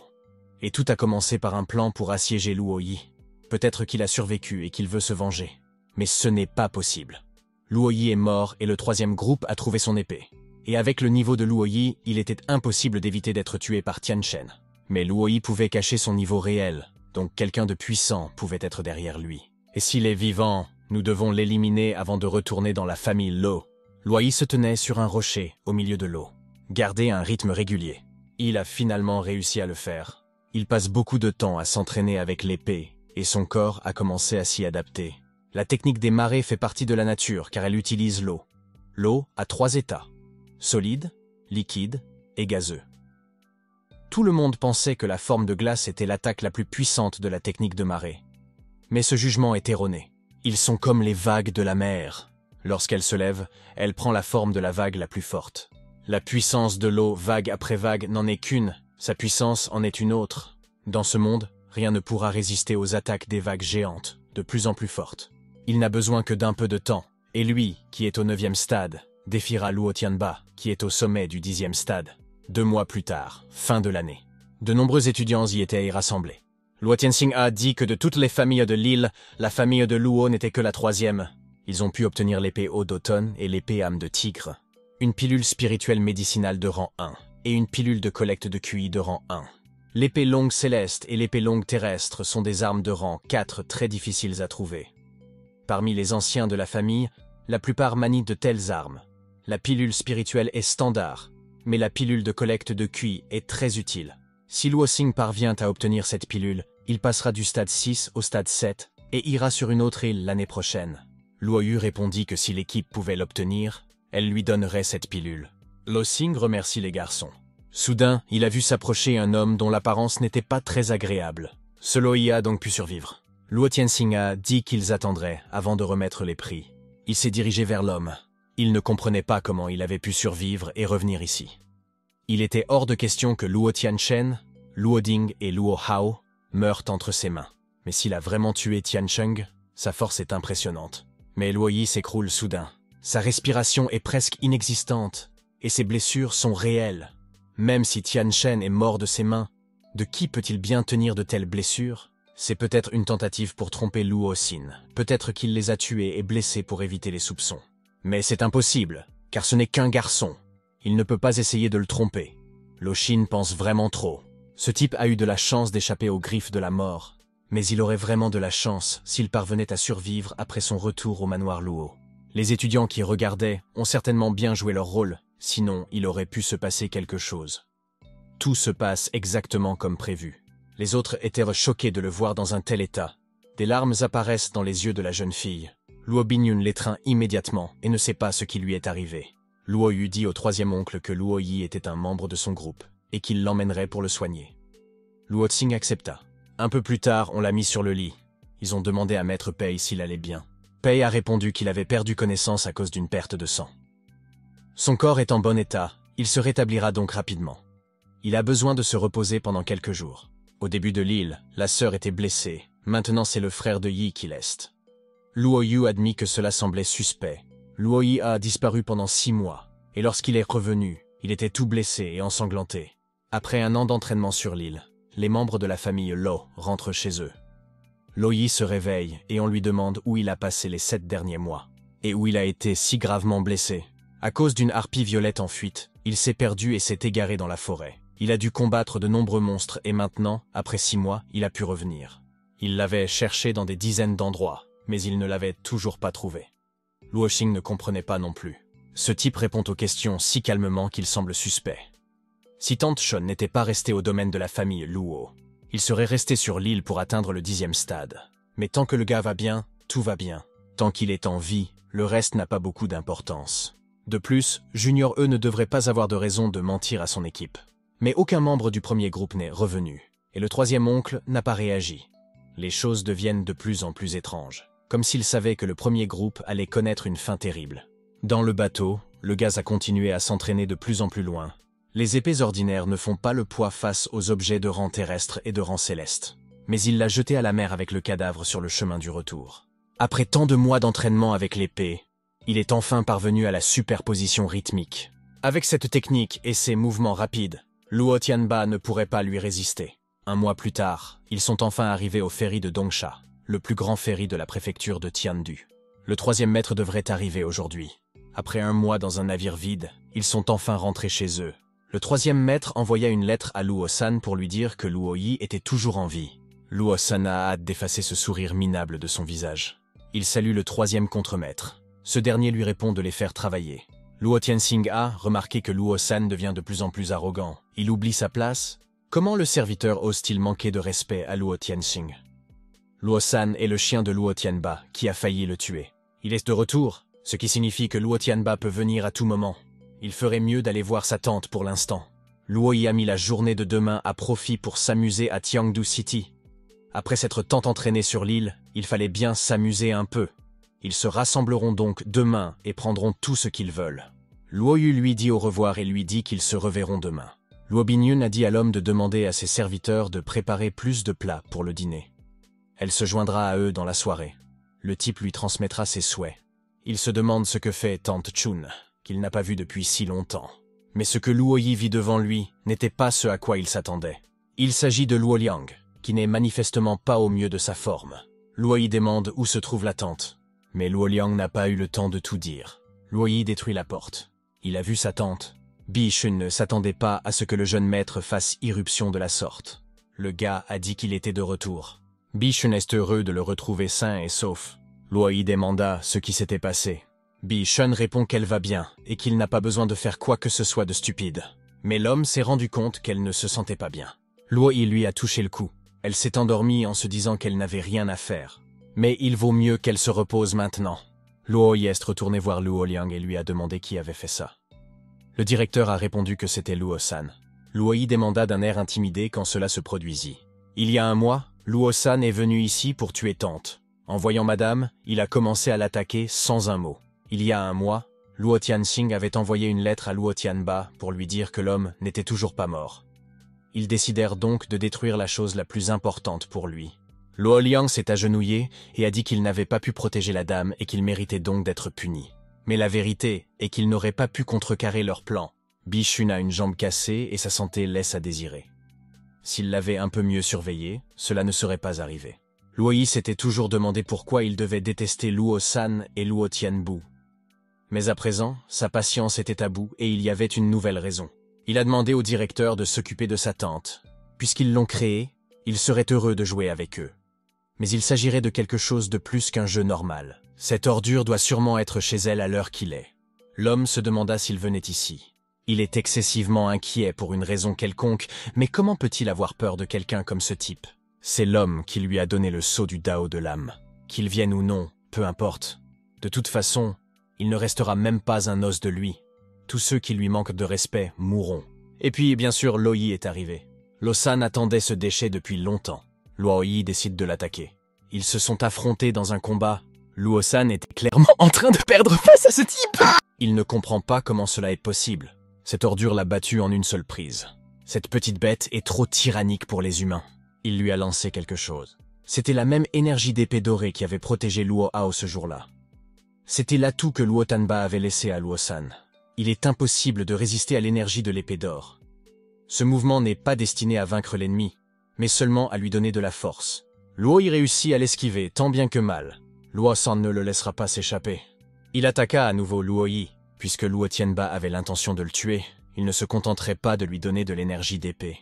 A: Et tout a commencé par un plan pour assiéger Luo Yi. Peut-être qu'il a survécu et qu'il veut se venger. Mais ce n'est pas possible. Luo Yi est mort et le troisième groupe a trouvé son épée. Et avec le niveau de Luo Yi, il était impossible d'éviter d'être tué par Tian Shen. Mais Luo Yi pouvait cacher son niveau réel, donc quelqu'un de puissant pouvait être derrière lui. Et s'il est vivant, nous devons l'éliminer avant de retourner dans la famille Lo. Luo Yi se tenait sur un rocher au milieu de l'eau. Garder un rythme régulier. Il a finalement réussi à le faire. Il passe beaucoup de temps à s'entraîner avec l'épée, et son corps a commencé à s'y adapter. La technique des marées fait partie de la nature car elle utilise l'eau. L'eau a 3 états: solide, liquide et gazeux. Tout le monde pensait que la forme de glace était l'attaque la plus puissante de la technique de marée. Mais ce jugement est erroné. Ils sont comme les vagues de la mer. Lorsqu'elle se lève, elle prend la forme de la vague la plus forte. La puissance de l'eau, vague après vague, n'en est qu'une, sa puissance en est une autre. Dans ce monde, rien ne pourra résister aux attaques des vagues géantes, de plus en plus fortes. Il n'a besoin que d'un peu de temps, et lui, qui est au 9e stade, défiera Luo Tianba, qui est au sommet du 10e stade. 2 mois plus tard, fin de l'année. De nombreux étudiants y étaient rassemblés. Luo Tianxing a dit que de toutes les familles de l'île, la famille de Luo n'était que la 3e. Ils ont pu obtenir l'épée Eau d'automne et l'épée âme de tigre, une pilule spirituelle médicinale de rang 1 et une pilule de collecte de QI de rang 1. L'épée longue céleste et l'épée longue terrestre sont des armes de rang 4 très difficiles à trouver. Parmi les anciens de la famille, la plupart manient de telles armes. La pilule spirituelle est standard, mais la pilule de collecte de QI est très utile. Si Luo Xing parvient à obtenir cette pilule, il passera du stade 6 au stade 7 et ira sur une autre île l'année prochaine. Luo Yu répondit que si l'équipe pouvait l'obtenir, elle lui donnerait cette pilule. Luo Xing remercie les garçons. Soudain, il a vu s'approcher un homme dont l'apparence n'était pas très agréable. Ce Luo Yi a donc pu survivre. Luo Tianxing a dit qu'ils attendraient avant de remettre les prix. Il s'est dirigé vers l'homme. Il ne comprenait pas comment il avait pu survivre et revenir ici. Il était hors de question que Luo Tianchen, Luo Ding et Luo Hao meurent entre ses mains. Mais s'il a vraiment tué Tiancheng, sa force est impressionnante. Mais Luo Yi s'écroule soudain. Sa respiration est presque inexistante, et ses blessures sont réelles. Même si Tianchen est mort de ses mains, de qui peut-il bien tenir de telles blessures? C'est peut-être une tentative pour tromper Luo Xin. Peut-être qu'il les a tués et blessés pour éviter les soupçons. Mais c'est impossible, car ce n'est qu'un garçon. Il ne peut pas essayer de le tromper. Luo Xin pense vraiment trop. Ce type a eu de la chance d'échapper aux griffes de la mort. Mais il aurait vraiment de la chance s'il parvenait à survivre après son retour au manoir Luo. Les étudiants qui regardaient ont certainement bien joué leur rôle, sinon il aurait pu se passer quelque chose. Tout se passe exactement comme prévu. Les autres étaient choqués de le voir dans un tel état. Des larmes apparaissent dans les yeux de la jeune fille. Luo Binyun l'étreint immédiatement et ne sait pas ce qui lui est arrivé. Luo Yu dit au troisième oncle que Luo Yi était un membre de son groupe et qu'il l'emmènerait pour le soigner. Luo Xing accepta. Un peu plus tard, on l'a mis sur le lit. Ils ont demandé à Maître Pei s'il allait bien. Pei a répondu qu'il avait perdu connaissance à cause d'une perte de sang. Son corps est en bon état, il se rétablira donc rapidement. Il a besoin de se reposer pendant quelques jours. Au début de l'île, la sœur était blessée, maintenant c'est le frère de Yi qui l'est. Luo Yu admit que cela semblait suspect. Luo Yi a disparu pendant 6 mois, et lorsqu'il est revenu, il était tout blessé et ensanglanté. Après un an d'entraînement sur l'île, les membres de la famille Lo rentrent chez eux. Lo Yi se réveille et on lui demande où il a passé les 7 derniers mois, et où il a été si gravement blessé. À cause d'une harpie violette en fuite, il s'est perdu et s'est égaré dans la forêt. Il a dû combattre de nombreux monstres et maintenant, après 6 mois, il a pu revenir. Il l'avait cherché dans des dizaines d'endroits, mais il ne l'avait toujours pas trouvé. Luo Xing ne comprenait pas non plus. Ce type répond aux questions si calmement qu'il semble suspect. Si Tante Shun n'était pas restée au domaine de la famille Luo, il serait resté sur l'île pour atteindre le 10e stade. Mais tant que le gars va bien, tout va bien. Tant qu'il est en vie, le reste n'a pas beaucoup d'importance. De plus, Junior ne devrait pas avoir de raison de mentir à son équipe. Mais aucun membre du premier groupe n'est revenu, et le troisième oncle n'a pas réagi. Les choses deviennent de plus en plus étranges, comme s'il savait que le premier groupe allait connaître une fin terrible. Dans le bateau, le gaz a continué à s'entraîner de plus en plus loin. Les épées ordinaires ne font pas le poids face aux objets de rang terrestre et de rang céleste. Mais il l'a jeté à la mer avec le cadavre sur le chemin du retour. Après tant de mois d'entraînement avec l'épée, il est enfin parvenu à la superposition rythmique. Avec cette technique et ses mouvements rapides, Luo Tianba ne pourrait pas lui résister. Un mois plus tard, ils sont enfin arrivés au ferry de Dongsha, le plus grand ferry de la préfecture de Tiandu. Le troisième maître devrait arriver aujourd'hui. Après un mois dans un navire vide, ils sont enfin rentrés chez eux. Le troisième maître envoya une lettre à Luo San pour lui dire que Luo Yi était toujours en vie. Luo San a hâte d'effacer ce sourire minable de son visage. Il salue le troisième contremaître. Ce dernier lui répond de les faire travailler. Luo Tianxing a remarqué que Luo San devient de plus en plus arrogant. Il oublie sa place. Comment le serviteur ose-t-il manquer de respect à Luo Tianxing? Luo San est le chien de Luo Tianba, qui a failli le tuer. Il est de retour, ce qui signifie que Luo Tianba peut venir à tout moment. Il ferait mieux d'aller voir sa tante pour l'instant. Luo Yi a mis la journée de demain à profit pour s'amuser à Tiangdu City. Après s'être tant entraîné sur l'île, il fallait bien s'amuser un peu. Ils se rassembleront donc demain et prendront tout ce qu'ils veulent. Luo Yu lui dit au revoir et lui dit qu'ils se reverront demain. Luo Binyun a dit à l'homme de demander à ses serviteurs de préparer plus de plats pour le dîner. Elle se joindra à eux dans la soirée. Le type lui transmettra ses souhaits. Il se demande ce que fait Tante Chun, qu'il n'a pas vu depuis si longtemps. Mais ce que Luo Yi vit devant lui n'était pas ce à quoi il s'attendait. Il s'agit de Luo Liang, qui n'est manifestement pas au mieux de sa forme. Luo Yi demande où se trouve la tante. Mais Luo Liang n'a pas eu le temps de tout dire. Luo Yi détruit la porte. Il a vu sa tante. Bi Shun ne s'attendait pas à ce que le jeune maître fasse irruption de la sorte. Le gars a dit qu'il était de retour. Bi Shun est heureux de le retrouver sain et sauf. Luo Yi demanda ce qui s'était passé. Bi Shun répond qu'elle va bien et qu'il n'a pas besoin de faire quoi que ce soit de stupide. Mais l'homme s'est rendu compte qu'elle ne se sentait pas bien. Luo Yi lui a touché le cou. Elle s'est endormie en se disant qu'elle n'avait rien à faire. Mais il vaut mieux qu'elle se repose maintenant. Luo Yi est retourné voir Luo Liang et lui a demandé qui avait fait ça. Le directeur a répondu que c'était Luo San. Luo Yi demanda d'un air intimidé quand cela se produisit. Il y a un mois, Luo San est venu ici pour tuer Tante. En voyant madame, il a commencé à l'attaquer sans un mot. Il y a un mois, Luo Tianxing avait envoyé une lettre à Luo Tianba pour lui dire que l'homme n'était toujours pas mort. Ils décidèrent donc de détruire la chose la plus importante pour lui. Luo Liang s'est agenouillé et a dit qu'il n'avait pas pu protéger la dame et qu'il méritait donc d'être puni. Mais la vérité est qu'il n'aurait pas pu contrecarrer leur plan. Bi Shun a une jambe cassée et sa santé laisse à désirer. S'il l'avait un peu mieux surveillé, cela ne serait pas arrivé. Luo Yi s'était toujours demandé pourquoi il devait détester Luo San et Luo Tianbu. Mais à présent, sa patience était à bout et il y avait une nouvelle raison. Il a demandé au directeur de s'occuper de sa tante. Puisqu'ils l'ont créé, il serait heureux de jouer avec eux. Mais il s'agirait de quelque chose de plus qu'un jeu normal. Cette ordure doit sûrement être chez elle à l'heure qu'il est. L'homme se demanda s'il venait ici. Il est excessivement inquiet pour une raison quelconque, mais comment peut-il avoir peur de quelqu'un comme ce type? C'est l'homme qui lui a donné le sceau du Dao de l'âme. Qu'il vienne ou non, peu importe. De toute façon, il ne restera même pas un os de lui. Tous ceux qui lui manquent de respect mourront. Et puis, bien sûr, Luo Yi est arrivé. Luo San attendait ce déchet depuis longtemps. Luo Yi décide de l'attaquer. Ils se sont affrontés dans un combat. Luo San était clairement en train de perdre face à ce type. Il ne comprend pas comment cela est possible. Cette ordure l'a battu en une seule prise. Cette petite bête est trop tyrannique pour les humains. Il lui a lancé quelque chose. C'était la même énergie d'épée dorée qui avait protégé Luo Hao ce jour-là. C'était l'atout que Luo Tanba avait laissé à Luo San. Il est impossible de résister à l'énergie de l'épée d'or. Ce mouvement n'est pas destiné à vaincre l'ennemi, mais seulement à lui donner de la force. Luo y réussit à l'esquiver tant bien que mal. Luo San ne le laissera pas s'échapper. Il attaqua à nouveau Luo Yi. Puisque Luo Tianba avait l'intention de le tuer, il ne se contenterait pas de lui donner de l'énergie d'épée.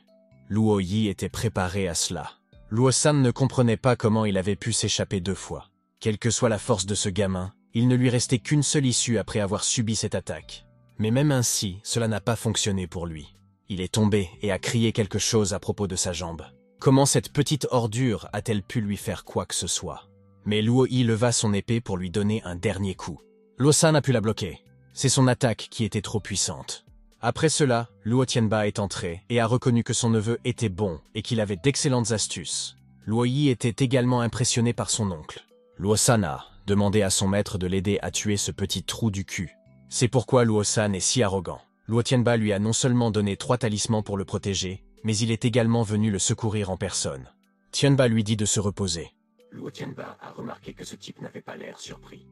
A: Luo Yi était préparé à cela. Luo San ne comprenait pas comment il avait pu s'échapper 2 fois. Quelle que soit la force de ce gamin, il ne lui restait qu'une seule issue après avoir subi cette attaque. Mais même ainsi, cela n'a pas fonctionné pour lui. Il est tombé et a crié quelque chose à propos de sa jambe. Comment cette petite ordure a-t-elle pu lui faire quoi que ce soit? Mais Luo Yi leva son épée pour lui donner un dernier coup. Luo San a pu la bloquer. C'est son attaque qui était trop puissante. Après cela, Luo Tianba est entré et a reconnu que son neveu était bon et qu'il avait d'excellentes astuces. Luo Yi était également impressionné par son oncle. Luo San a demandé à son maître de l'aider à tuer ce petit trou du cul. C'est pourquoi Luo San est si arrogant. Luo Tianba lui a non seulement donné 3 talismans pour le protéger, mais il est également venu le secourir en personne. Tianba lui dit de se reposer.
B: Luo Tianba a remarqué que ce type n'avait pas l'air surpris.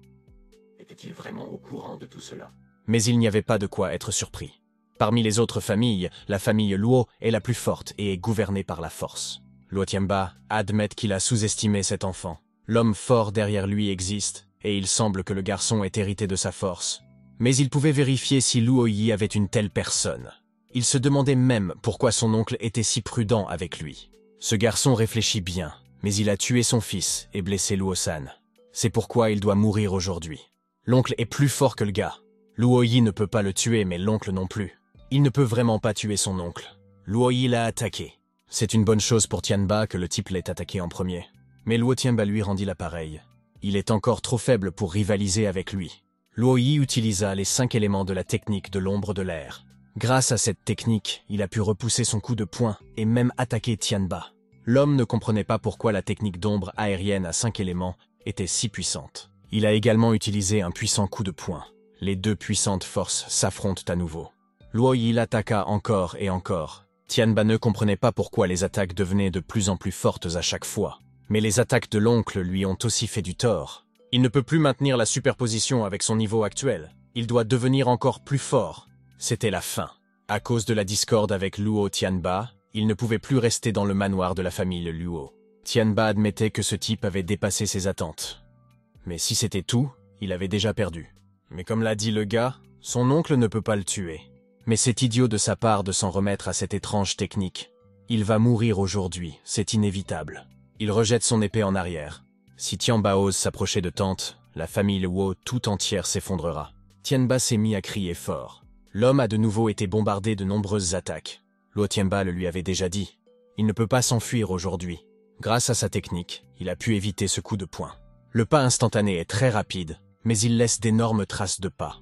B: Était-il vraiment au courant de tout cela?
A: Mais il n'y avait pas de quoi être surpris. Parmi les autres familles, la famille Luo est la plus forte et est gouvernée par la force. Luo Tianba admet qu'il a sous-estimé cet enfant. L'homme fort derrière lui existe, et il semble que le garçon ait hérité de sa force. Mais il pouvait vérifier si Luo Yi avait une telle personne. Il se demandait même pourquoi son oncle était si prudent avec lui. Ce garçon réfléchit bien, mais il a tué son fils et blessé Luo San. C'est pourquoi il doit mourir aujourd'hui. L'oncle est plus fort que le gars. Luo Yi ne peut pas le tuer, mais l'oncle non plus. Il ne peut vraiment pas tuer son oncle. Luo Yi l'a attaqué. C'est une bonne chose pour Tianba que le type l'ait attaqué en premier. Mais Luo Tianba lui rendit l'appareil. Il est encore trop faible pour rivaliser avec lui. Luo Yi utilisa les 5 éléments de la technique de l'ombre de l'air. Grâce à cette technique, il a pu repousser son coup de poing et même attaquer Tianba. L'homme ne comprenait pas pourquoi la technique d'ombre aérienne à 5 éléments était si puissante. Il a également utilisé un puissant coup de poing. Les 2 puissantes forces s'affrontent à nouveau. Luo Yi l'attaqua encore et encore. Tianba ne comprenait pas pourquoi les attaques devenaient de plus en plus fortes à chaque fois. Mais les attaques de l'oncle lui ont aussi fait du tort. Il ne peut plus maintenir la superposition avec son niveau actuel. Il doit devenir encore plus fort. C'était la fin. À cause de la discorde avec Luo Tianba, il ne pouvait plus rester dans le manoir de la famille Luo. Tianba admettait que ce type avait dépassé ses attentes. Mais si c'était tout, il avait déjà perdu. Mais comme l'a dit le gars, son oncle ne peut pas le tuer. Mais c'est idiot de sa part de s'en remettre à cette étrange technique. Il va mourir aujourd'hui, c'est inévitable. Il rejette son épée en arrière. Si Tianba ose s'approcher de Tante, la famille Luo tout entière s'effondrera. Tianba s'est mis à crier fort. L'homme a de nouveau été bombardé de nombreuses attaques. Luo Tianba le lui avait déjà dit. Il ne peut pas s'enfuir aujourd'hui. Grâce à sa technique, il a pu éviter ce coup de poing. Le pas instantané est très rapide, mais il laisse d'énormes traces de pas.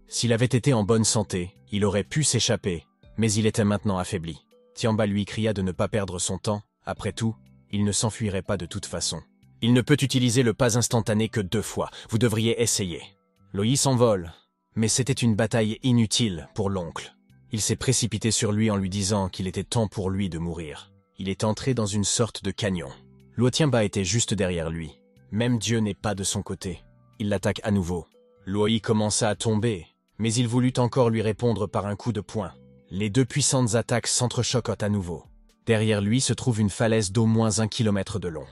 A: S'il avait été en bonne santé, il aurait pu s'échapper, mais il était maintenant affaibli. Tianba lui cria de ne pas perdre son temps. Après tout, il ne s'enfuirait pas de toute façon. Il ne peut utiliser le pas instantané que 2 fois. Vous devriez essayer. Luo Yi s'envole, mais c'était une bataille inutile pour l'oncle. Il s'est précipité sur lui en lui disant qu'il était temps pour lui de mourir. Il est entré dans une sorte de canyon. Luo Tianba était juste derrière lui. Même Dieu n'est pas de son côté. Il l'attaque à nouveau. Luo Yi commença à tomber, mais il voulut encore lui répondre par un coup de poing. Les 2 puissantes attaques s'entrechoquent à nouveau. Derrière lui se trouve une falaise d'au moins 1 kilomètre de long.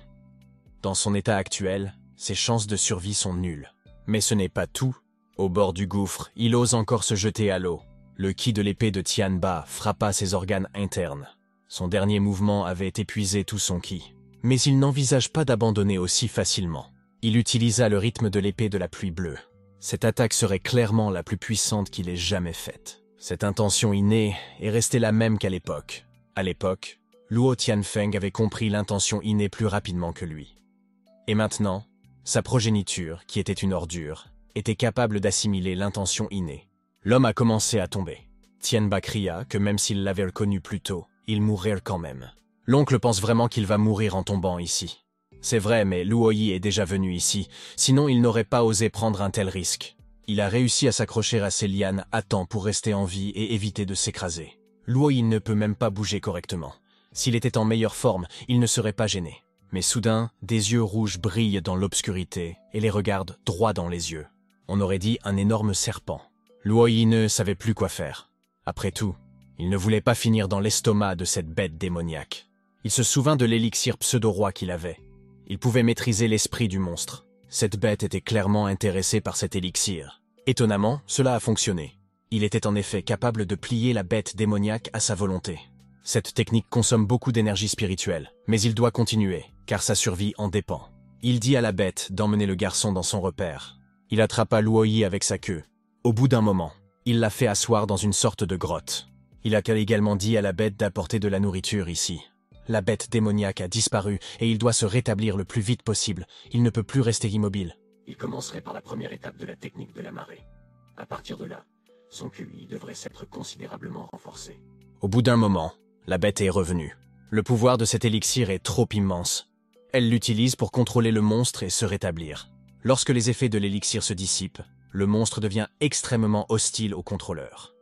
A: Dans son état actuel, ses chances de survie sont nulles. Mais ce n'est pas tout. Au bord du gouffre, il ose encore se jeter à l'eau. Le ki de l'épée de Tianba frappa ses organes internes. Son dernier mouvement avait épuisé tout son ki. Mais il n'envisage pas d'abandonner aussi facilement. Il utilisa le rythme de l'épée de la pluie bleue. Cette attaque serait clairement la plus puissante qu'il ait jamais faite. Cette intention innée est restée la même qu'à l'époque. À l'époque, Luo Tianfeng avait compris l'intention innée plus rapidement que lui. Et maintenant, sa progéniture, qui était une ordure, était capable d'assimiler l'intention innée. L'homme a commencé à tomber. Tianba cria que même s'il l'avait reconnu plus tôt, il mourrait quand même. L'oncle pense vraiment qu'il va mourir en tombant ici. C'est vrai, mais Luoyi est déjà venu ici, sinon il n'aurait pas osé prendre un tel risque. Il a réussi à s'accrocher à ces lianes à temps pour rester en vie et éviter de s'écraser. Luoyi ne peut même pas bouger correctement. S'il était en meilleure forme, il ne serait pas gêné. Mais soudain, des yeux rouges brillent dans l'obscurité et les regardent droit dans les yeux. On aurait dit un énorme serpent. Luoyi ne savait plus quoi faire. Après tout, il ne voulait pas finir dans l'estomac de cette bête démoniaque. Il se souvint de l'élixir pseudo-roi qu'il avait. Il pouvait maîtriser l'esprit du monstre. Cette bête était clairement intéressée par cet élixir. Étonnamment, cela a fonctionné. Il était en effet capable de plier la bête démoniaque à sa volonté. Cette technique consomme beaucoup d'énergie spirituelle, mais il doit continuer, car sa survie en dépend. Il dit à la bête d'emmener le garçon dans son repère. Il attrapa Luoyi avec sa queue. Au bout d'un moment, il l'a fait asseoir dans une sorte de grotte. Il a également dit à la bête d'apporter de la nourriture ici. La bête démoniaque a disparu et il doit se rétablir le plus vite possible. Il ne peut plus rester immobile.
B: Il commencerait par la première étape de la technique de la marée. À partir de là, son QI devrait s'être considérablement renforcé.
A: Au bout d'un moment, la bête est revenue. Le pouvoir de cet élixir est trop immense. Elle l'utilise pour contrôler le monstre et se rétablir. Lorsque les effets de l'élixir se dissipent, le monstre devient extrêmement hostile au contrôleur.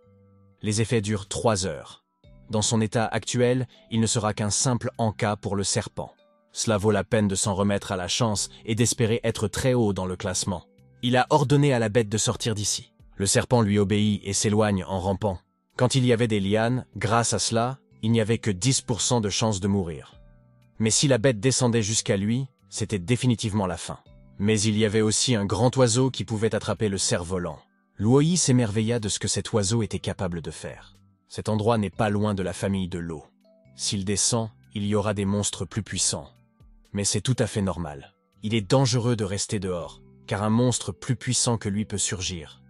A: Les effets durent 3 heures. Dans son état actuel, il ne sera qu'un simple encas pour le serpent. Cela vaut la peine de s'en remettre à la chance et d'espérer être très haut dans le classement. Il a ordonné à la bête de sortir d'ici. Le serpent lui obéit et s'éloigne en rampant. Quand il y avait des lianes, grâce à cela, il n'y avait que 10% de chance de mourir. Mais si la bête descendait jusqu'à lui, c'était définitivement la fin. Mais il y avait aussi un grand oiseau qui pouvait attraper le cerf-volant. Luoyi s'émerveilla de ce que cet oiseau était capable de faire. Cet endroit n'est pas loin de la famille de l'eau. S'il descend, il y aura des monstres plus puissants. Mais c'est tout à fait normal. Il est dangereux de rester dehors, car un monstre plus puissant que lui peut surgir.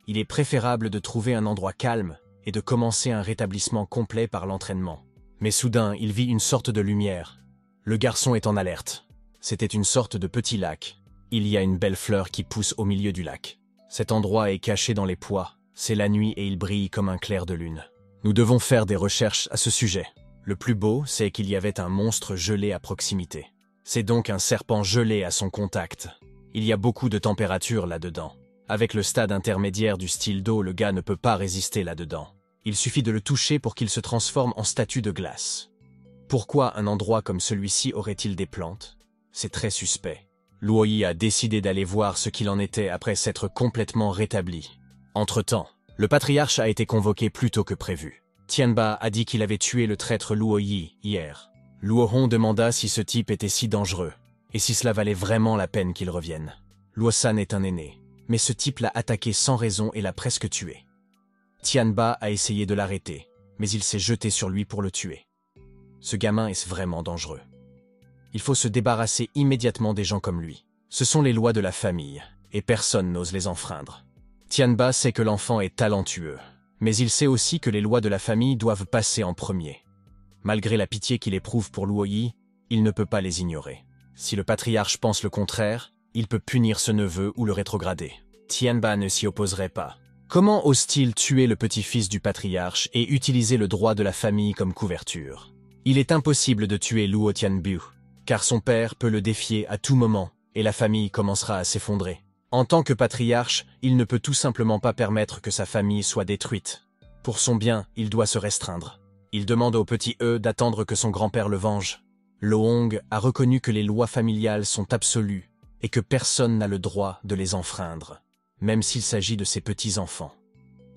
A: Il est préférable de trouver un endroit calme et de commencer un rétablissement complet par l'entraînement. Mais soudain, il vit une sorte de lumière. Le garçon est en alerte. C'était une sorte de petit lac. Il y a une belle fleur qui pousse au milieu du lac. Cet endroit est caché dans les bois. C'est la nuit et il brille comme un clair de lune. Nous devons faire des recherches à ce sujet. Le plus beau, c'est qu'il y avait un monstre gelé à proximité. C'est donc un serpent gelé à son contact. Il y a beaucoup de température là-dedans. Avec le stade intermédiaire du style d'eau, le gars ne peut pas résister là-dedans. Il suffit de le toucher pour qu'il se transforme en statue de glace. Pourquoi un endroit comme celui-ci aurait-il des plantes? C'est très suspect. Luoyi a décidé d'aller voir ce qu'il en était après s'être complètement rétabli. Entre-temps, le patriarche a été convoqué plus tôt que prévu. Tianba a dit qu'il avait tué le traître Luoyi hier. Luohong demanda si ce type était si dangereux, et si cela valait vraiment la peine qu'il revienne. Luosan est un aîné, mais ce type l'a attaqué sans raison et l'a presque tué. Tianba a essayé de l'arrêter, mais il s'est jeté sur lui pour le tuer. Ce gamin est vraiment dangereux. Il faut se débarrasser immédiatement des gens comme lui. Ce sont les lois de la famille, et personne n'ose les enfreindre. Tianba sait que l'enfant est talentueux, mais il sait aussi que les lois de la famille doivent passer en premier. Malgré la pitié qu'il éprouve pour Luoyi, il ne peut pas les ignorer. Si le patriarche pense le contraire, il peut punir ce neveu ou le rétrograder. Tianba ne s'y opposerait pas. Comment ose-t-il tuer le petit-fils du patriarche et utiliser le droit de la famille comme couverture? Il est impossible de tuer Luo Tianbu, car son père peut le défier à tout moment et la famille commencera à s'effondrer. En tant que patriarche, il ne peut tout simplement pas permettre que sa famille soit détruite. Pour son bien, il doit se restreindre. Il demande au petit E d'attendre que son grand-père le venge. Luohong a reconnu que les lois familiales sont absolues et que personne n'a le droit de les enfreindre, même s'il s'agit de ses petits-enfants.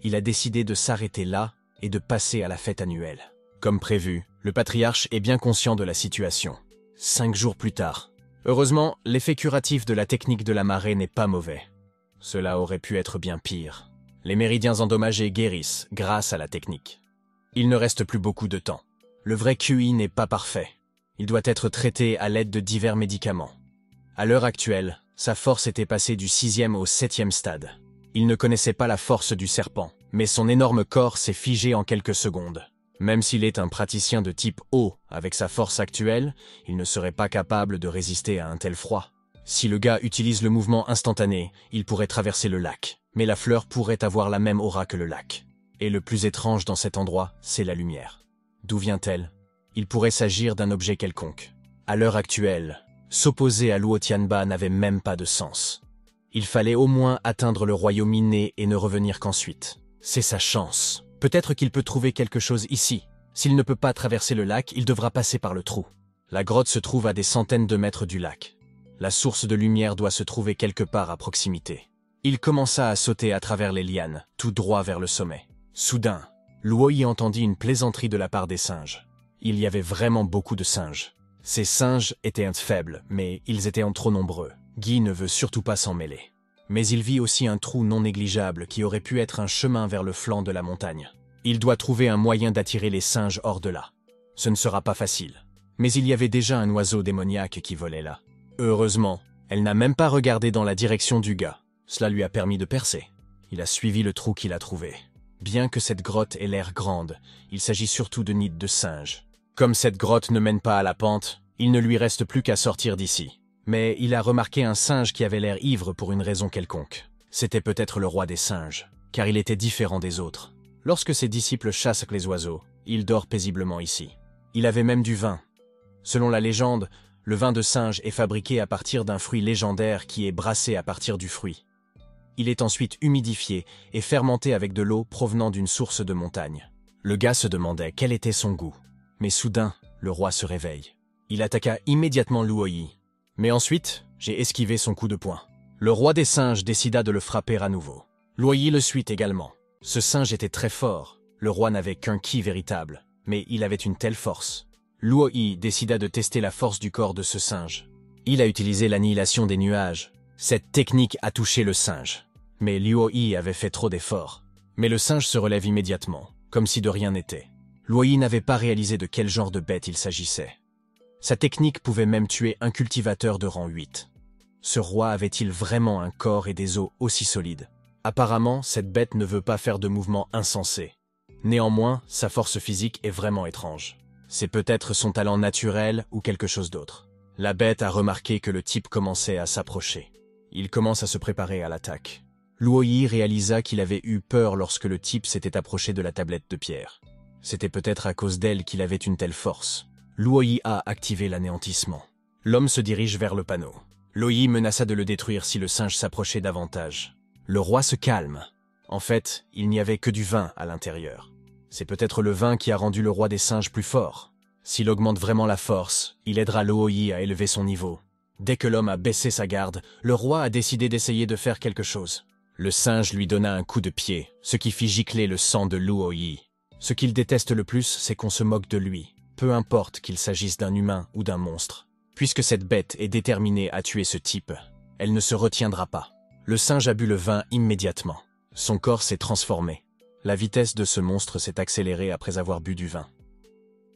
A: Il a décidé de s'arrêter là et de passer à la fête annuelle. Comme prévu, le patriarche est bien conscient de la situation. 5 jours plus tard. Heureusement, l'effet curatif de la technique de la marée n'est pas mauvais. Cela aurait pu être bien pire. Les méridiens endommagés guérissent grâce à la technique. Il ne reste plus beaucoup de temps. Le vrai QI n'est pas parfait. Il doit être traité à l'aide de divers médicaments. À l'heure actuelle, sa force était passée du 6e au 7e stade. Il ne connaissait pas la force du serpent, mais son énorme corps s'est figé en quelques secondes. Même s'il est un praticien de type O avec sa force actuelle, il ne serait pas capable de résister à un tel froid. Si le gars utilise le mouvement instantané, il pourrait traverser le lac. Mais la fleur pourrait avoir la même aura que le lac. Et le plus étrange dans cet endroit, c'est la lumière. D'où vient-elle? Il pourrait s'agir d'un objet quelconque. À l'heure actuelle, s'opposer à Luo Tianba n'avait même pas de sens. Il fallait au moins atteindre le royaume inné et ne revenir qu'ensuite. C'est sa chance. Peut-être qu'il peut trouver quelque chose ici. S'il ne peut pas traverser le lac, il devra passer par le trou. La grotte se trouve à des centaines de mètres du lac. La source de lumière doit se trouver quelque part à proximité. Il commença à sauter à travers les lianes, tout droit vers le sommet. Soudain, Luo Yi entendit une plaisanterie de la part des singes. Il y avait vraiment beaucoup de singes. Ces singes étaient faibles, mais ils étaient en trop nombreux. Guy ne veut surtout pas s'en mêler. Mais il vit aussi un trou non négligeable qui aurait pu être un chemin vers le flanc de la montagne. Il doit trouver un moyen d'attirer les singes hors de là. Ce ne sera pas facile. Mais il y avait déjà un oiseau démoniaque qui volait là. Heureusement, elle n'a même pas regardé dans la direction du gars. Cela lui a permis de percer. Il a suivi le trou qu'il a trouvé. Bien que cette grotte ait l'air grande, il s'agit surtout de nids de singes. Comme cette grotte ne mène pas à la pente, il ne lui reste plus qu'à sortir d'ici. Mais il a remarqué un singe qui avait l'air ivre pour une raison quelconque. C'était peut-être le roi des singes, car il était différent des autres. Lorsque ses disciples chassent les oiseaux, il dort paisiblement ici. Il avait même du vin. Selon la légende, le vin de singe est fabriqué à partir d'un fruit légendaire qui est brassé à partir du fruit. Il est ensuite humidifié et fermenté avec de l'eau provenant d'une source de montagne. Le gars se demandait quel était son goût. Mais soudain, le roi se réveille. Il attaqua immédiatement Luo Yi. Mais ensuite, j'ai esquivé son coup de poing. Le roi des singes décida de le frapper à nouveau. Luo Yi le suit également. Ce singe était très fort. Le roi n'avait qu'un ki véritable, mais il avait une telle force. Luo Yi décida de tester la force du corps de ce singe. Il a utilisé l'annihilation des nuages. Cette technique a touché le singe. Mais Luo Yi avait fait trop d'efforts. Mais le singe se relève immédiatement, comme si de rien n'était. Luo Yi n'avait pas réalisé de quel genre de bête il s'agissait. Sa technique pouvait même tuer un cultivateur de rang 8. Ce roi avait-il vraiment un corps et des os aussi solides? Apparemment, cette bête ne veut pas faire de mouvements insensés. Néanmoins, sa force physique est vraiment étrange. C'est peut-être son talent naturel ou quelque chose d'autre. La bête a remarqué que le type commençait à s'approcher. Il commence à se préparer à l'attaque. Luo Yi réalisa qu'il avait eu peur lorsque le type s'était approché de la tablette de pierre. C'était peut-être à cause d'elle qu'il avait une telle force. Luo Yi a activé l'anéantissement. L'homme se dirige vers le panneau. Luo Yi menaça de le détruire si le singe s'approchait davantage. Le roi se calme. En fait, il n'y avait que du vin à l'intérieur. C'est peut-être le vin qui a rendu le roi des singes plus fort. S'il augmente vraiment la force, il aidera Luo Yi à élever son niveau. Dès que l'homme a baissé sa garde, le roi a décidé d'essayer de faire quelque chose. Le singe lui donna un coup de pied, ce qui fit gicler le sang de Luo Yi. Ce qu'il déteste le plus, c'est qu'on se moque de lui, peu importe qu'il s'agisse d'un humain ou d'un monstre. Puisque cette bête est déterminée à tuer ce type, elle ne se retiendra pas. Le singe a bu le vin immédiatement. Son corps s'est transformé. La vitesse de ce monstre s'est accélérée après avoir bu du vin.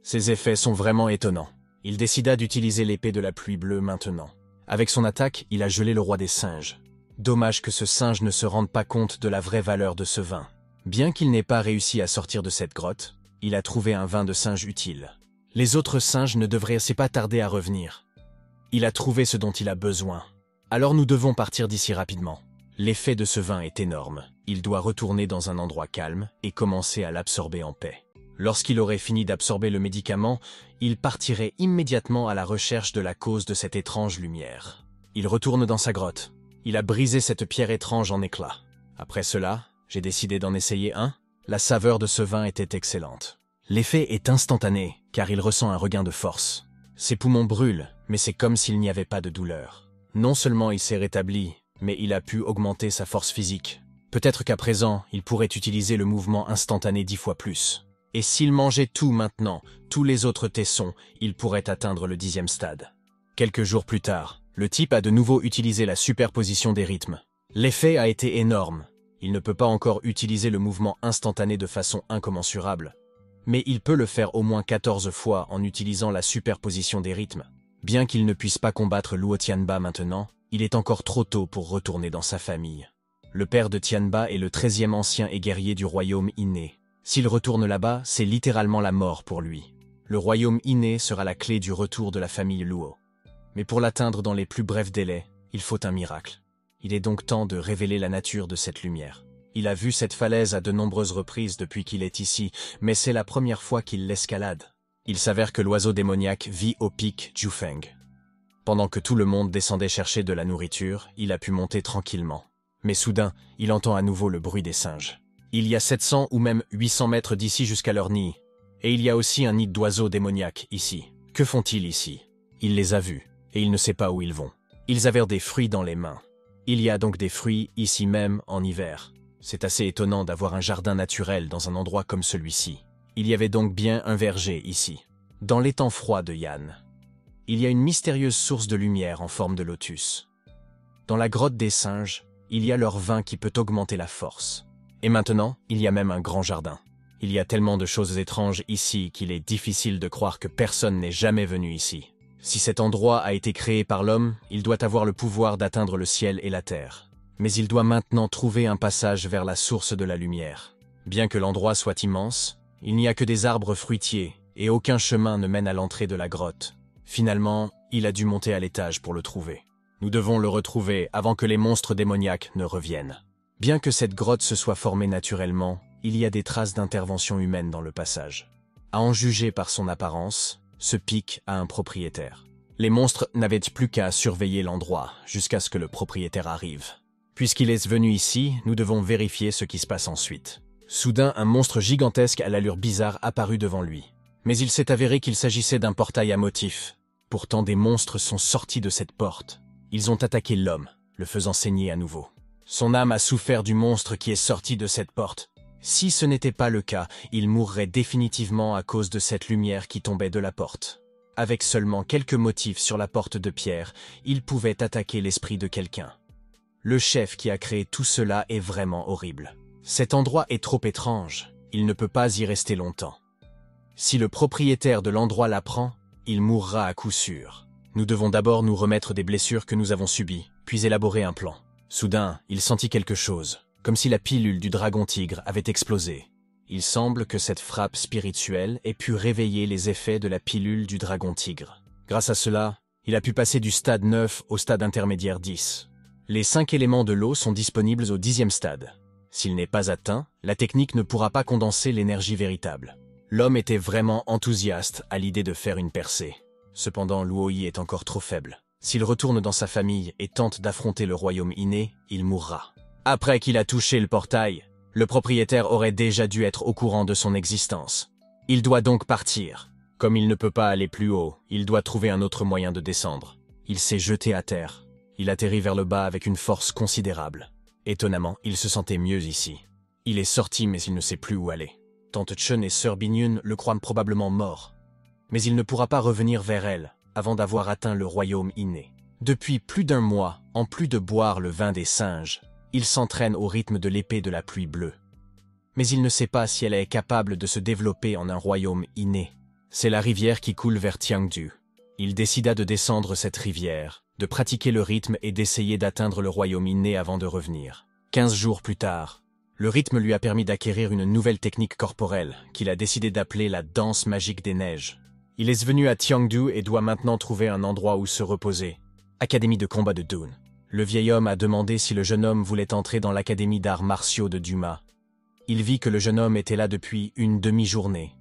A: Ses effets sont vraiment étonnants. Il décida d'utiliser l'épée de la pluie bleue maintenant. Avec son attaque, il a gelé le roi des singes. Dommage que ce singe ne se rende pas compte de la vraie valeur de ce vin. Bien qu'il n'ait pas réussi à sortir de cette grotte, il a trouvé un vin de singe utile. Les autres singes ne devraient pas tarder à revenir. Il a trouvé ce dont il a besoin. Alors nous devons partir d'ici rapidement. L'effet de ce vin est énorme. Il doit retourner dans un endroit calme et commencer à l'absorber en paix. Lorsqu'il aurait fini d'absorber le médicament, il partirait immédiatement à la recherche de la cause de cette étrange lumière. Il retourne dans sa grotte. Il a brisé cette pierre étrange en éclats. Après cela, j'ai décidé d'en essayer un. La saveur de ce vin était excellente. L'effet est instantané, car il ressent un regain de force. Ses poumons brûlent, mais c'est comme s'il n'y avait pas de douleur. Non seulement il s'est rétabli, mais il a pu augmenter sa force physique. Peut-être qu'à présent, il pourrait utiliser le mouvement instantané 10 fois plus. Et s'il mangeait tout maintenant, tous les autres tessons, il pourrait atteindre le 10e stade. Quelques jours plus tard, le type a de nouveau utilisé la superposition des rythmes. L'effet a été énorme. Il ne peut pas encore utiliser le mouvement instantané de façon incommensurable. Mais il peut le faire au moins 14 fois en utilisant la superposition des rythmes. Bien qu'il ne puisse pas combattre Luo Tianba maintenant, il est encore trop tôt pour retourner dans sa famille. Le père de Tianba est le 13e ancien et guerrier du royaume inné. S'il retourne là-bas, c'est littéralement la mort pour lui. Le royaume inné sera la clé du retour de la famille Luo. Mais pour l'atteindre dans les plus brefs délais, il faut un miracle. Il est donc temps de révéler la nature de cette lumière. Il a vu cette falaise à de nombreuses reprises depuis qu'il est ici, mais c'est la première fois qu'il l'escalade. Il s'avère que l'oiseau démoniaque vit au pic Jiufeng. Pendant que tout le monde descendait chercher de la nourriture, il a pu monter tranquillement. Mais soudain, il entend à nouveau le bruit des singes. Il y a 700 ou même 800 mètres d'ici jusqu'à leur nid. Et il y a aussi un nid d'oiseaux démoniaques ici. Que font-ils ici? Il les a vus, et il ne sait pas où ils vont. Ils avaient des fruits dans les mains. Il y a donc des fruits ici même en hiver. C'est assez étonnant d'avoir un jardin naturel dans un endroit comme celui-ci. Il y avait donc bien un verger ici. Dans l'étang froid de Yan, il y a une mystérieuse source de lumière en forme de lotus. Dans la grotte des singes, il y a leur vin qui peut augmenter la force. Et maintenant, il y a même un grand jardin. Il y a tellement de choses étranges ici qu'il est difficile de croire que personne n'est jamais venu ici. Si cet endroit a été créé par l'homme, il doit avoir le pouvoir d'atteindre le ciel et la terre. Mais il doit maintenant trouver un passage vers la source de la lumière. Bien que l'endroit soit immense, il n'y a que des arbres fruitiers et aucun chemin ne mène à l'entrée de la grotte. Finalement, il a dû monter à l'étage pour le trouver. Nous devons le retrouver avant que les monstres démoniaques ne reviennent. Bien que cette grotte se soit formée naturellement, il y a des traces d'intervention humaine dans le passage. À en juger par son apparence, ce pic a un propriétaire. Les monstres n'avaient plus qu'à surveiller l'endroit jusqu'à ce que le propriétaire arrive. Puisqu'il est venu ici, nous devons vérifier ce qui se passe ensuite. Soudain, un monstre gigantesque à l'allure bizarre apparut devant lui. Mais il s'est avéré qu'il s'agissait d'un portail à motif. Pourtant, des monstres sont sortis de cette porte. Ils ont attaqué l'homme, le faisant saigner à nouveau. Son âme a souffert du monstre qui est sorti de cette porte. Si ce n'était pas le cas, il mourrait définitivement à cause de cette lumière qui tombait de la porte. Avec seulement quelques motifs sur la porte de pierre, il pouvait attaquer l'esprit de quelqu'un. Le chef qui a créé tout cela est vraiment horrible. Cet endroit est trop étrange, il ne peut pas y rester longtemps. Si le propriétaire de l'endroit l'apprend, il mourra à coup sûr. Nous devons d'abord nous remettre des blessures que nous avons subies, puis élaborer un plan. Soudain, il sentit quelque chose, comme si la pilule du dragon-tigre avait explosé. Il semble que cette frappe spirituelle ait pu réveiller les effets de la pilule du dragon-tigre. Grâce à cela, il a pu passer du stade 9 au stade intermédiaire 10. Les 5 éléments de l'eau sont disponibles au 10e stade. S'il n'est pas atteint, la technique ne pourra pas condenser l'énergie véritable. L'homme était vraiment enthousiaste à l'idée de faire une percée. Cependant, Luo Yi est encore trop faible. S'il retourne dans sa famille et tente d'affronter le royaume inné, il mourra. Après qu'il a touché le portail, le propriétaire aurait déjà dû être au courant de son existence. Il doit donc partir. Comme il ne peut pas aller plus haut, il doit trouver un autre moyen de descendre. Il s'est jeté à terre. Il atterrit vers le bas avec une force considérable. Étonnamment, il se sentait mieux ici. Il est sorti mais il ne sait plus où aller. Tante Chen et Sœur Binyun le croient probablement mort. Mais il ne pourra pas revenir vers elle avant d'avoir atteint le royaume inné. Depuis plus d'un mois, en plus de boire le vin des singes, il s'entraîne au rythme de l'épée de la pluie bleue. Mais il ne sait pas si elle est capable de se développer en un royaume inné. C'est la rivière qui coule vers Tiangdu. Il décida de descendre cette rivière, de pratiquer le rythme et d'essayer d'atteindre le royaume inné avant de revenir. 15 jours plus tard, le rythme lui a permis d'acquérir une nouvelle technique corporelle qu'il a décidé d'appeler la danse magique des neiges. Il est venu à Tiangdu et doit maintenant trouver un endroit où se reposer. Académie de combat de Dun. Le vieil homme a demandé si le jeune homme voulait entrer dans l'académie d'arts martiaux de Duma. Il vit que le jeune homme était là depuis une demi-journée.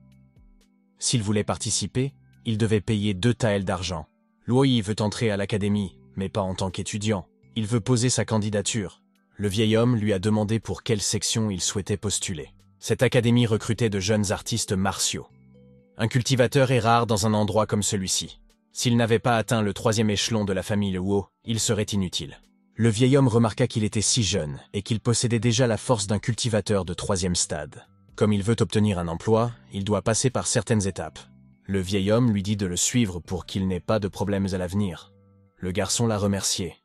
A: S'il voulait participer, il devait payer 2 taels d'argent. Luo Yi veut entrer à l'académie, mais pas en tant qu'étudiant. Il veut poser sa candidature. Le vieil homme lui a demandé pour quelle section il souhaitait postuler. Cette académie recrutait de jeunes artistes martiaux. Un cultivateur est rare dans un endroit comme celui-ci. S'il n'avait pas atteint le 3e échelon de la famille Luo, il serait inutile. Le vieil homme remarqua qu'il était si jeune et qu'il possédait déjà la force d'un cultivateur de 3e stade. Comme il veut obtenir un emploi, il doit passer par certaines étapes. Le vieil homme lui dit de le suivre pour qu'il n'ait pas de problèmes à l'avenir. Le garçon l'a remercié.